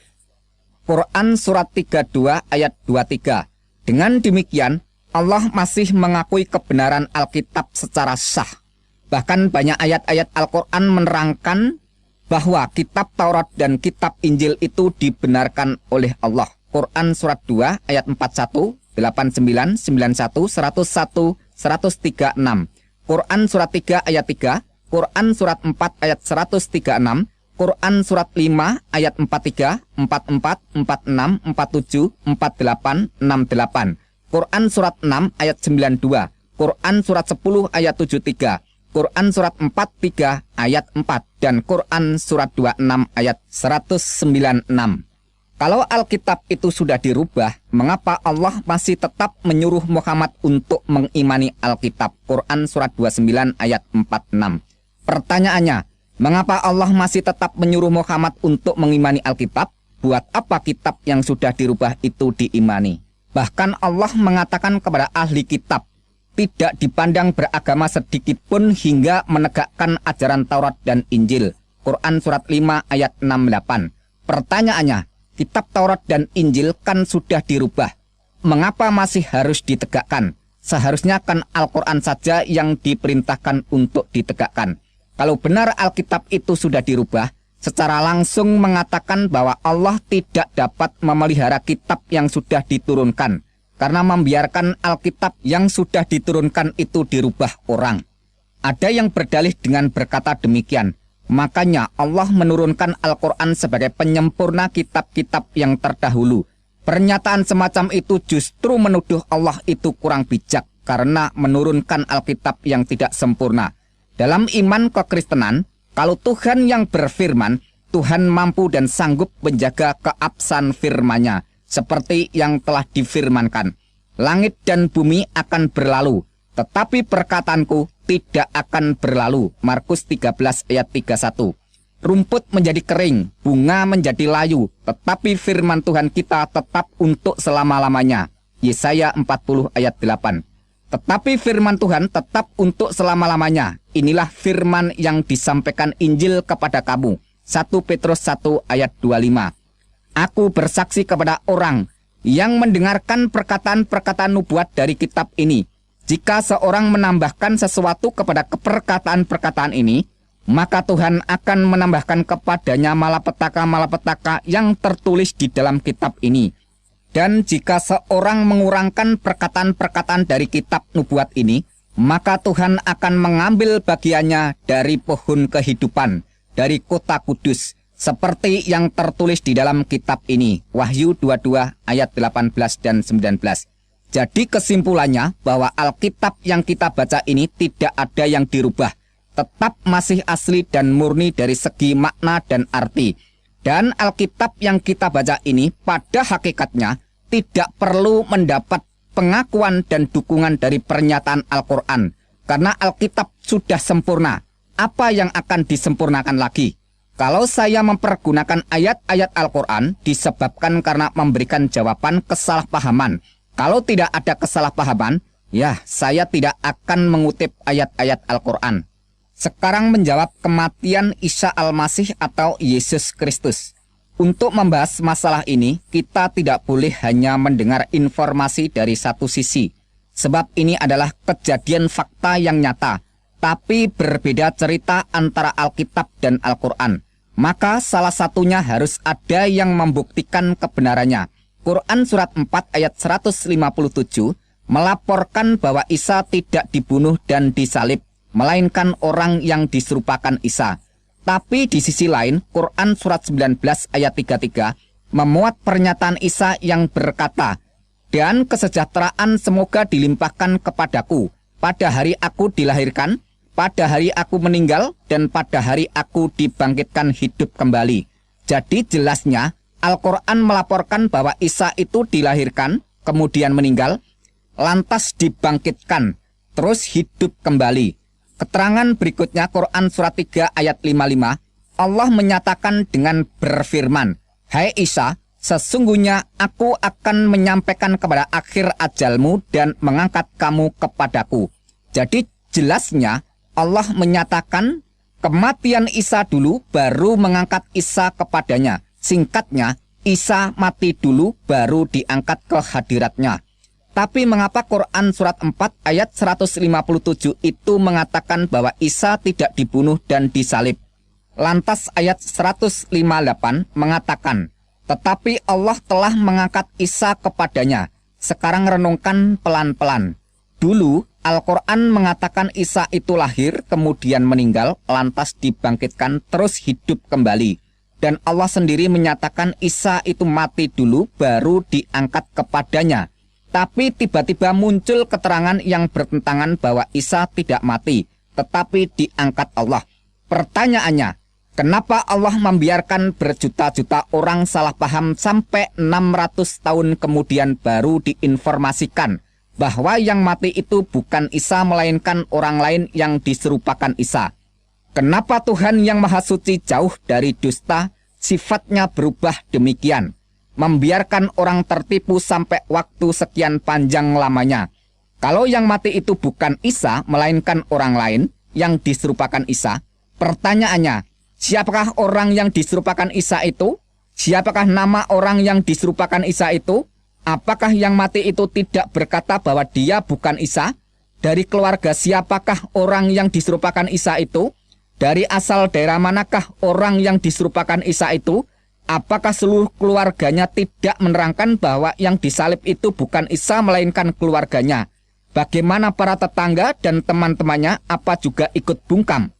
Quran surat 32 ayat 23. Dengan demikian, Allah masih mengakui kebenaran Alkitab secara sah. Bahkan banyak ayat-ayat Al-Quran menerangkan bahwa kitab Taurat dan kitab Injil itu dibenarkan oleh Allah. Quran surat 2 ayat 41, 89, 91, 101, 136. Quran surat 3 ayat 3, Quran surat 4 ayat 136, Quran surat 5 ayat 43, 44, 46, 47, 48, 68. Quran surat 6 ayat 92, Quran surat 10 ayat 73, Quran surat 43 ayat 4, dan Quran surat 26 ayat 196. Kalau Alkitab itu sudah dirubah, mengapa Allah masih tetap menyuruh Muhammad untuk mengimani Alkitab? Quran surat 29 ayat 46. Pertanyaannya, mengapa Allah masih tetap menyuruh Muhammad untuk mengimani Alkitab? Buat apa kitab yang sudah dirubah itu diimani? Bahkan Allah mengatakan kepada ahli kitab, tidak dipandang beragama sedikit pun hingga menegakkan ajaran Taurat dan Injil. Quran surat 5 ayat 68. Pertanyaannya, kitab Taurat dan Injil kan sudah dirubah. Mengapa masih harus ditegakkan? Seharusnya kan Al-Quran saja yang diperintahkan untuk ditegakkan. Kalau benar Alkitab itu sudah dirubah, secara langsung mengatakan bahwa Allah tidak dapat memelihara kitab yang sudah diturunkan karena membiarkan Alkitab yang sudah diturunkan itu dirubah orang. Ada yang berdalih dengan berkata demikian, makanya Allah menurunkan Al-Quran sebagai penyempurna kitab-kitab yang terdahulu. Pernyataan semacam itu justru menuduh Allah itu kurang bijak karena menurunkan Alkitab yang tidak sempurna. Dalam iman kekristenan, kalau Tuhan yang berfirman, Tuhan mampu dan sanggup menjaga keabsahan firman-Nya, seperti yang telah difirmankan. Langit dan bumi akan berlalu, tetapi perkataanku tidak akan berlalu. Markus 13 ayat 31. Rumput menjadi kering, bunga menjadi layu, tetapi firman Tuhan kita tetap untuk selama-lamanya. Yesaya 40 ayat 8. Tetapi firman Tuhan tetap untuk selama-lamanya. Inilah firman yang disampaikan Injil kepada kamu. 1 Petrus 1 ayat 25. Aku bersaksi kepada orang yang mendengarkan perkataan-perkataan nubuat dari kitab ini. Jika seorang menambahkan sesuatu kepada perkataan-perkataan ini, maka Tuhan akan menambahkan kepadanya malapetaka-malapetaka yang tertulis di dalam kitab ini. Dan jika seorang mengurangkan perkataan-perkataan dari kitab nubuat ini, maka Tuhan akan mengambil bagiannya dari pohon kehidupan, dari kota kudus, seperti yang tertulis di dalam kitab ini. Wahyu 22 ayat 18 dan 19. Jadi kesimpulannya bahwa Alkitab yang kita baca ini tidak ada yang dirubah, tetap masih asli dan murni dari segi makna dan arti. Dan Alkitab yang kita baca ini pada hakikatnya tidak perlu mendapat pengakuan dan dukungan dari pernyataan Al-Quran. Karena Alkitab sudah sempurna. Apa yang akan disempurnakan lagi? Kalau saya mempergunakan ayat-ayat Al-Quran disebabkan karena memberikan jawaban kesalahpahaman. Kalau tidak ada kesalahpahaman, ya saya tidak akan mengutip ayat-ayat Al-Quran. Sekarang menjawab kematian Isa Al-Masih atau Yesus Kristus. Untuk membahas masalah ini, kita tidak boleh hanya mendengar informasi dari satu sisi. Sebab ini adalah kejadian fakta yang nyata, tapi berbeda cerita antara Alkitab dan Al-Quran. Maka salah satunya harus ada yang membuktikan kebenarannya. Quran surat 4 ayat 157 melaporkan bahwa Isa tidak dibunuh dan disalib, melainkan orang yang diserupakan Isa. Tapi di sisi lain, Quran surat 19 ayat 33 memuat pernyataan Isa yang berkata, "Dan kesejahteraan semoga dilimpahkan kepadaku pada hari aku dilahirkan, pada hari aku meninggal, dan pada hari aku dibangkitkan hidup kembali." Jadi jelasnya, Al-Quran melaporkan bahwa Isa itu dilahirkan, kemudian meninggal, lantas dibangkitkan, terus hidup kembali. Keterangan berikutnya Quran surat 3 ayat 55, Allah menyatakan dengan berfirman, "Hai Isa, sesungguhnya aku akan menyampaikan kepada akhir ajalmu dan mengangkat kamu kepadaku." Jadi jelasnya Allah menyatakan kematian Isa dulu baru mengangkat Isa kepadanya. Singkatnya, Isa mati dulu baru diangkat ke hadiratnya. Tapi mengapa Quran surat 4 ayat 157 itu mengatakan bahwa Isa tidak dibunuh dan disalib? Lantas ayat 158 mengatakan, "Tetapi Allah telah mengangkat Isa kepadanya." Sekarang renungkan pelan-pelan. Dulu Al-Quran mengatakan Isa itu lahir, kemudian meninggal, lantas dibangkitkan, terus hidup kembali. Dan Allah sendiri menyatakan Isa itu mati dulu, baru diangkat kepadanya. Tapi tiba-tiba muncul keterangan yang bertentangan bahwa Isa tidak mati, tetapi diangkat Allah. Pertanyaannya, kenapa Allah membiarkan berjuta-juta orang salah paham sampai 600 tahun kemudian baru diinformasikan bahwa yang mati itu bukan Isa melainkan orang lain yang diserupakan Isa? Kenapa Tuhan yang Maha Suci jauh dari dusta sifatnya berubah demikian? Membiarkan orang tertipu sampai waktu sekian panjang lamanya. Kalau yang mati itu bukan Isa, melainkan orang lain yang diserupakan Isa, pertanyaannya, siapakah orang yang diserupakan Isa itu? Siapakah nama orang yang diserupakan Isa itu? Apakah yang mati itu tidak berkata bahwa dia bukan Isa? Dari keluarga siapakah orang yang diserupakan Isa itu? Dari asal daerah manakah orang yang diserupakan Isa itu? Apakah seluruh keluarganya tidak menerangkan bahwa yang disalib itu bukan Isa melainkan keluarganya? Bagaimana para tetangga dan teman-temannya apa juga ikut bungkam?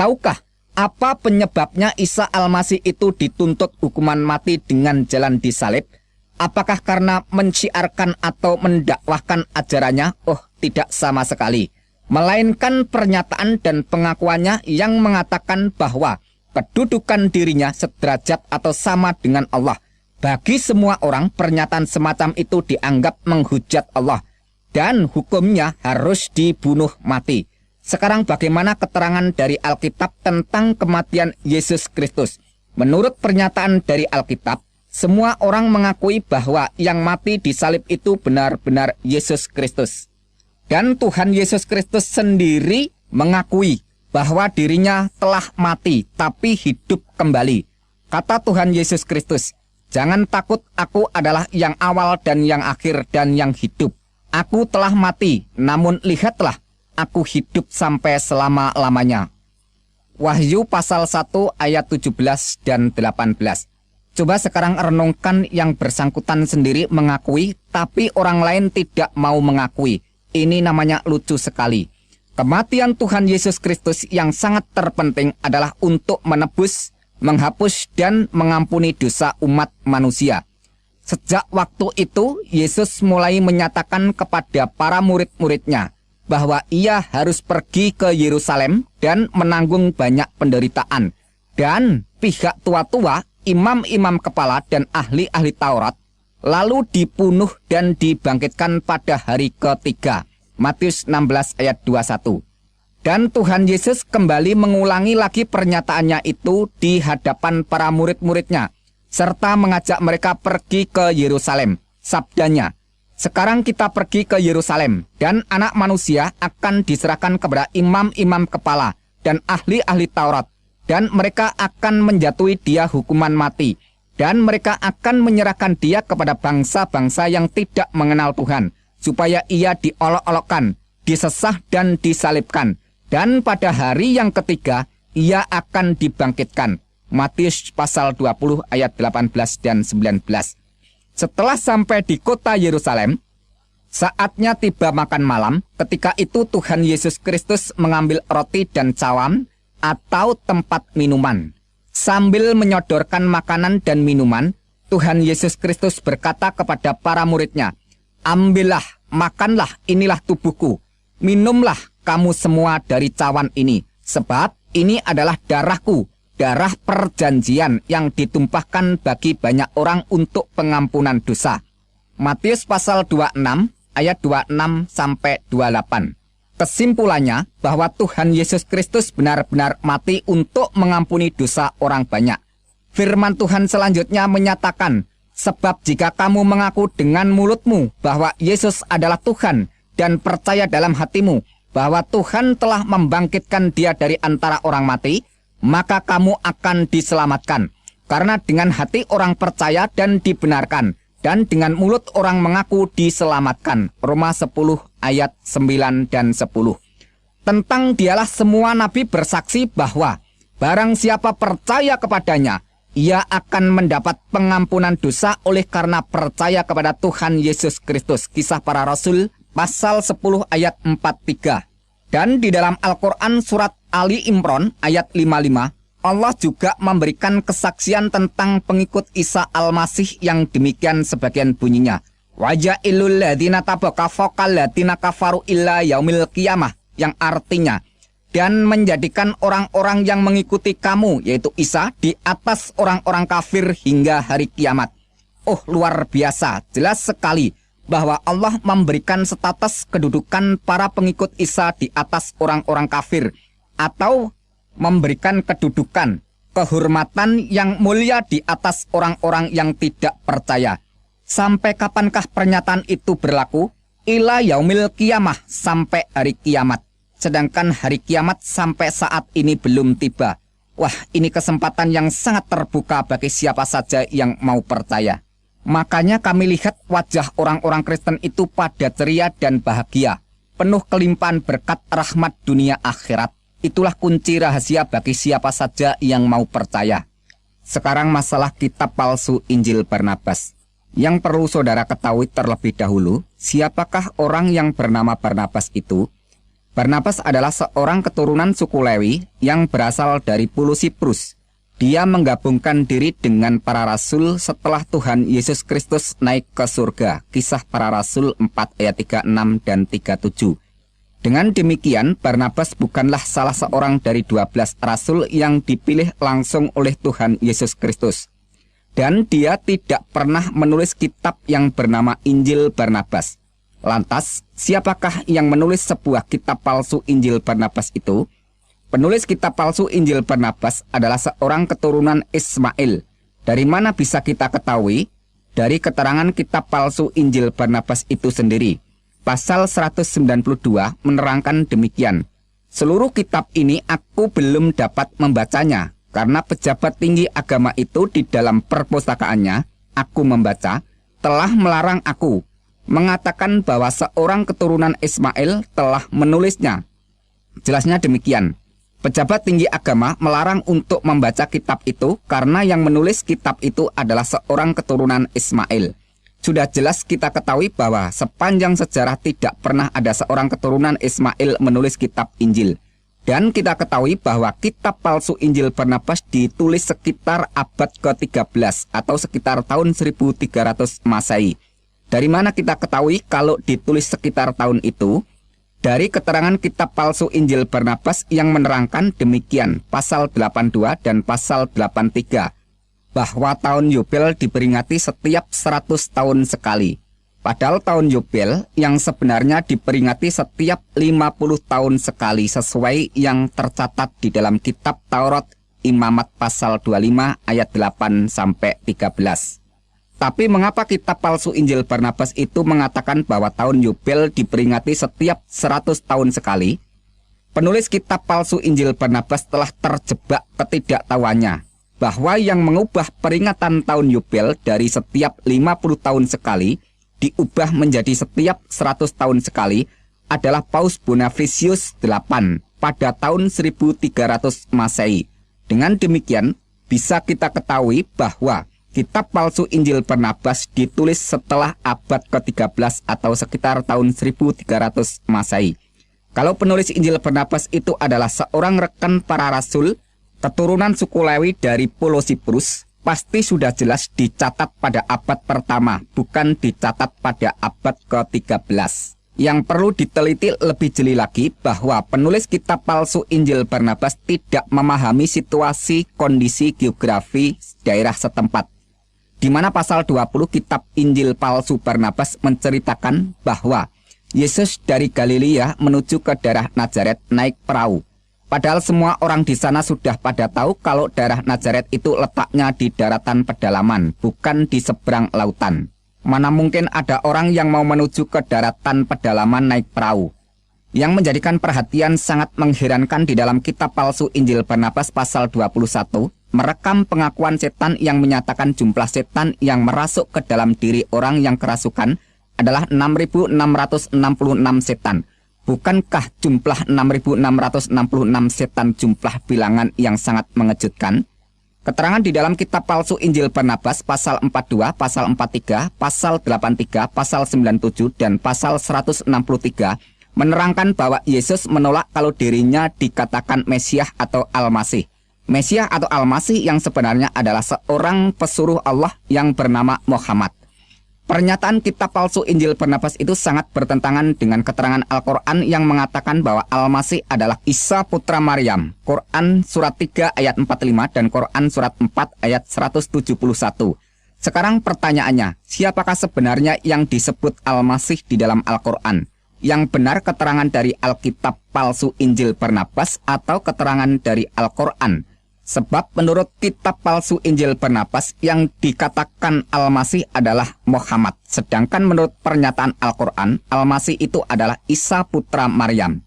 Tahukah apa penyebabnya Isa Al-Masih itu dituntut hukuman mati dengan jalan disalib? Apakah karena menciarkan atau mendakwahkan ajarannya? Oh, tidak sama sekali. Melainkan pernyataan dan pengakuannya yang mengatakan bahwa kedudukan dirinya sederajat atau sama dengan Allah. Bagi semua orang, pernyataan semacam itu dianggap menghujat Allah dan hukumnya harus dibunuh mati. Sekarang bagaimana keterangan dari Alkitab tentang kematian Yesus Kristus? Menurut pernyataan dari Alkitab, semua orang mengakui bahwa yang mati di salib itu benar-benar Yesus Kristus. Dan Tuhan Yesus Kristus sendiri mengakui bahwa dirinya telah mati tapi hidup kembali. Kata Tuhan Yesus Kristus, "Jangan takut, aku adalah yang awal dan yang akhir dan yang hidup. Aku telah mati, namun lihatlah, aku hidup sampai selama-lamanya." Wahyu pasal 1 ayat 17 dan 18. Coba sekarang renungkan yang bersangkutan sendiri mengakui, tapi orang lain tidak mau mengakui. Ini namanya lucu sekali. Kematian Tuhan Yesus Kristus yang sangat terpenting adalah untuk menebus, menghapus, dan mengampuni dosa umat manusia. Sejak waktu itu, Yesus mulai menyatakan kepada para murid-muridnya bahwa ia harus pergi ke Yerusalem dan menanggung banyak penderitaan. Dan pihak tua-tua, imam-imam kepala dan ahli-ahli Taurat lalu dibunuh dan dibangkitkan pada hari ketiga. Matius 16 ayat 21. Dan Tuhan Yesus kembali mengulangi lagi pernyataannya itu di hadapan para murid-muridnya, serta mengajak mereka pergi ke Yerusalem. Sabdanya, "Sekarang kita pergi ke Yerusalem, dan anak manusia akan diserahkan kepada imam-imam kepala dan ahli-ahli Taurat, dan mereka akan menjatuhi dia hukuman mati, dan mereka akan menyerahkan dia kepada bangsa-bangsa yang tidak mengenal Tuhan, supaya ia diolok-olokkan, disesah dan disalibkan, dan pada hari yang ketiga ia akan dibangkitkan." Matius pasal 20 ayat 18 dan 19. Setelah sampai di kota Yerusalem, saatnya tiba makan malam. Ketika itu Tuhan Yesus Kristus mengambil roti dan cawan atau tempat minuman. Sambil menyodorkan makanan dan minuman, Tuhan Yesus Kristus berkata kepada para muridnya, "Ambillah, makanlah, inilah tubuhku. Minumlah kamu semua dari cawan ini, sebab ini adalah darahku, darah perjanjian yang ditumpahkan bagi banyak orang untuk pengampunan dosa." Matius pasal 26 ayat 26 sampai 28. Kesimpulannya bahwa Tuhan Yesus Kristus benar-benar mati untuk mengampuni dosa orang banyak. Firman Tuhan selanjutnya menyatakan, "Sebab jika kamu mengaku dengan mulutmu bahwa Yesus adalah Tuhan dan percaya dalam hatimu bahwa Tuhan telah membangkitkan dia dari antara orang mati, maka kamu akan diselamatkan. Karena dengan hati orang percaya dan dibenarkan, dan dengan mulut orang mengaku diselamatkan." Roma 10 ayat 9 dan 10. Tentang dialah semua nabi bersaksi bahwa barang siapa percaya kepadanya, ia akan mendapat pengampunan dosa oleh karena percaya kepada Tuhan Yesus Kristus. Kisah Para Rasul pasal 10 ayat 43. Dan di dalam Al-Quran surat Ali Imran ayat 55, Allah juga memberikan kesaksian tentang pengikut Isa Al-Masih yang demikian sebagian bunyinya. "Waja'ilul ladina tabaka fokal ladina kafaru illa yaumil qiyamah," yang artinya, "Dan menjadikan orang-orang yang mengikuti kamu," yaitu Isa, "di atas orang-orang kafir hingga hari kiamat." Oh, luar biasa, jelas sekali bahwa Allah memberikan status kedudukan para pengikut Isa di atas orang-orang kafir, atau memberikan kedudukan, kehormatan yang mulia di atas orang-orang yang tidak percaya. Sampai kapankah pernyataan itu berlaku? Ila yaumil qiyamah, sampai hari kiamat. Sedangkan hari kiamat sampai saat ini belum tiba. Wah, ini kesempatan yang sangat terbuka bagi siapa saja yang mau percaya. Makanya kami lihat wajah orang-orang Kristen itu pada ceria dan bahagia, penuh kelimpahan berkat rahmat dunia akhirat. Itulah kunci rahasia bagi siapa saja yang mau percaya. Sekarang masalah kitab palsu Injil Barnabas. Yang perlu saudara ketahui terlebih dahulu, siapakah orang yang bernama Barnabas itu? Barnabas adalah seorang keturunan suku Lewi yang berasal dari Pulau Siprus. Dia menggabungkan diri dengan para rasul setelah Tuhan Yesus Kristus naik ke surga. Kisah Para Rasul 4 ayat 36 dan 37. Dengan demikian, Barnabas bukanlah salah seorang dari 12 rasul yang dipilih langsung oleh Tuhan Yesus Kristus. Dan dia tidak pernah menulis kitab yang bernama Injil Barnabas. Lantas, siapakah yang menulis sebuah kitab palsu Injil Barnabas itu? Penulis kitab palsu Injil Barnabas adalah seorang keturunan Ismail. Dari mana bisa kita ketahui? Dari keterangan kitab palsu Injil Barnabas itu sendiri. Pasal 192 menerangkan demikian. Seluruh kitab ini aku belum dapat membacanya, karena pejabat tinggi agama itu di dalam perpustakaannya, aku membaca, telah melarang aku, mengatakan bahwa seorang keturunan Ismail telah menulisnya. Jelasnya demikian. Pejabat tinggi agama melarang untuk membaca kitab itu karena yang menulis kitab itu adalah seorang keturunan Ismail. Sudah jelas kita ketahui bahwa sepanjang sejarah tidak pernah ada seorang keturunan Ismail menulis kitab Injil. Dan kita ketahui bahwa kitab palsu Injil Barnabas ditulis sekitar abad ke-13 atau sekitar tahun 1300 Masehi. Dari mana kita ketahui kalau ditulis sekitar tahun itu? Dari keterangan kitab palsu Injil Barnabas yang menerangkan demikian, pasal 82 dan pasal 83. Bahwa tahun Yubel diperingati setiap 100 tahun sekali. Padahal tahun Yubel yang sebenarnya diperingati setiap 50 tahun sekali sesuai yang tercatat di dalam kitab Taurat Imamat pasal 25 ayat 8 sampai 13. Tapi mengapa kitab palsu Injil Barnabas itu mengatakan bahwa tahun Yubel diperingati setiap 100 tahun sekali? Penulis kitab palsu Injil Barnabas telah terjebak ketidaktahuannya bahwa yang mengubah peringatan tahun Yubel dari setiap 50 tahun sekali diubah menjadi setiap 100 tahun sekali adalah Paus Bonifacius VIII pada tahun 1300 Masehi. Dengan demikian, bisa kita ketahui bahwa kitab palsu Injil Barnabas ditulis setelah abad ke-13 atau sekitar tahun 1300 Masehi. Kalau penulis Injil Barnabas itu adalah seorang rekan para rasul, keturunan suku Lewi dari Pulau Siprus, pasti sudah jelas dicatat pada abad pertama, bukan dicatat pada abad ke-13. Yang perlu diteliti lebih jeli lagi bahwa penulis kitab palsu Injil Barnabas tidak memahami situasi kondisi geografi daerah setempat. Di mana pasal 20 kitab Injil palsu Barnabas menceritakan bahwa Yesus dari Galilea menuju ke daerah Nazaret naik perahu. Padahal semua orang di sana sudah pada tahu kalau daerah Nazaret itu letaknya di daratan pedalaman, bukan di seberang lautan. Mana mungkin ada orang yang mau menuju ke daratan pedalaman naik perahu. Yang menjadikan perhatian sangat mengherankan di dalam kitab palsu Injil Barnabas pasal 21, merekam pengakuan setan yang menyatakan jumlah setan yang merasuk ke dalam diri orang yang kerasukan adalah 6.666 setan. Bukankah jumlah 6.666 setan jumlah bilangan yang sangat mengejutkan? Keterangan di dalam kitab palsu Injil Barnabas pasal 42, pasal 43, pasal 83, pasal 97, dan pasal 163 menerangkan bahwa Yesus menolak kalau dirinya dikatakan Mesias atau Al-Masih. Mesias atau Al-Masih yang sebenarnya adalah seorang pesuruh Allah yang bernama Muhammad. Pernyataan kitab palsu Injil Barnabas itu sangat bertentangan dengan keterangan Al-Quran yang mengatakan bahwa Al-Masih adalah Isa putra Maryam. Quran surat 3 ayat 45 dan Quran surat 4 ayat 171. Sekarang pertanyaannya, siapakah sebenarnya yang disebut Al-Masih di dalam Al-Quran? Yang benar keterangan dari Alkitab palsu Injil Barnabas atau keterangan dari Al-Quran? Sebab menurut kitab palsu Injil Barnabas yang dikatakan Al-Masih adalah Muhammad. Sedangkan menurut pernyataan Al-Quran, Al-Masih itu adalah Isa putra Maryam.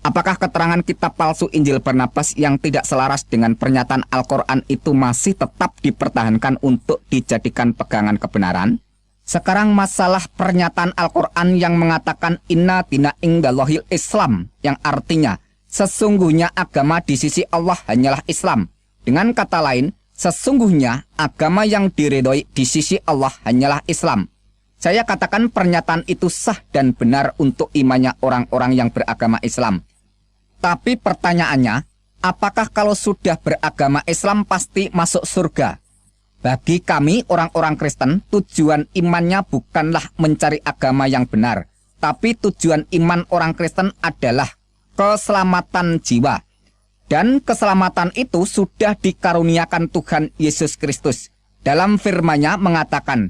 Apakah keterangan kitab palsu Injil Barnabas yang tidak selaras dengan pernyataan Al-Quran itu masih tetap dipertahankan untuk dijadikan pegangan kebenaran? Sekarang masalah pernyataan Al-Quran yang mengatakan Inna dina indallahil Islam, yang artinya Sesungguhnya agama di sisi Allah hanyalah Islam. Dengan kata lain, sesungguhnya agama yang diridhoi di sisi Allah hanyalah Islam. Saya katakan pernyataan itu sah dan benar untuk imannya orang-orang yang beragama Islam. Tapi pertanyaannya, apakah kalau sudah beragama Islam pasti masuk surga? Bagi kami orang-orang Kristen, tujuan imannya bukanlah mencari agama yang benar, tapi tujuan iman orang Kristen adalah keselamatan jiwa. Dan keselamatan itu sudah dikaruniakan Tuhan Yesus Kristus. Dalam firman-Nya mengatakan,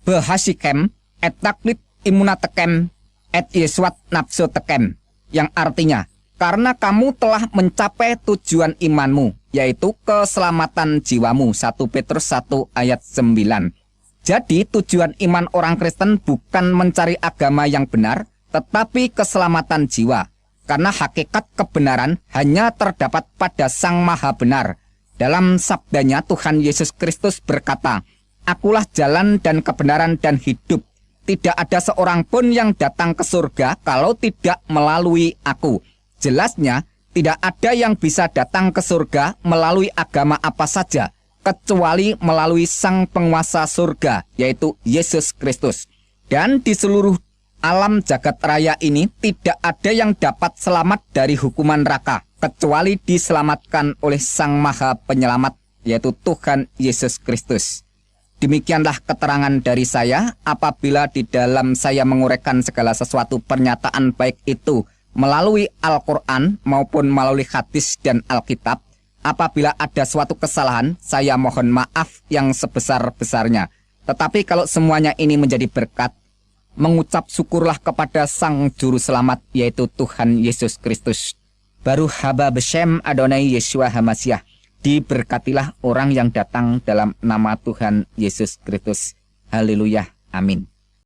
Behasikem et taklit imunatekem et Yesuat nafsu tekem, yang artinya, karena kamu telah mencapai tujuan imanmu, yaitu keselamatan jiwamu. 1 Petrus 1 ayat 9. Jadi tujuan iman orang Kristen bukan mencari agama yang benar, tetapi keselamatan jiwa. Karena hakikat kebenaran hanya terdapat pada Sang Maha Benar. Dalam sabdanya Tuhan Yesus Kristus berkata, Akulah jalan dan kebenaran dan hidup. Tidak ada seorang pun yang datang ke surga kalau tidak melalui aku. Jelasnya, tidak ada yang bisa datang ke surga melalui agama apa saja, kecuali melalui Sang Penguasa surga, yaitu Yesus Kristus. Dan di seluruh alam jagat raya ini tidak ada yang dapat selamat dari hukuman neraka, kecuali diselamatkan oleh Sang Maha Penyelamat, yaitu Tuhan Yesus Kristus. Demikianlah keterangan dari saya. Apabila di dalam saya menguraikan segala sesuatu pernyataan baik itu melalui Al-Quran maupun melalui hadis dan Alkitab, apabila ada suatu kesalahan, saya mohon maaf yang sebesar-besarnya. Tetapi kalau semuanya ini menjadi berkat, mengucap syukurlah kepada Sang Juru Selamat, yaitu Tuhan Yesus Kristus. Baru haba beshem Adonai Yeshua Hamasiah. Diberkatilah orang yang datang dalam nama Tuhan Yesus Kristus. Haleluya. Amin.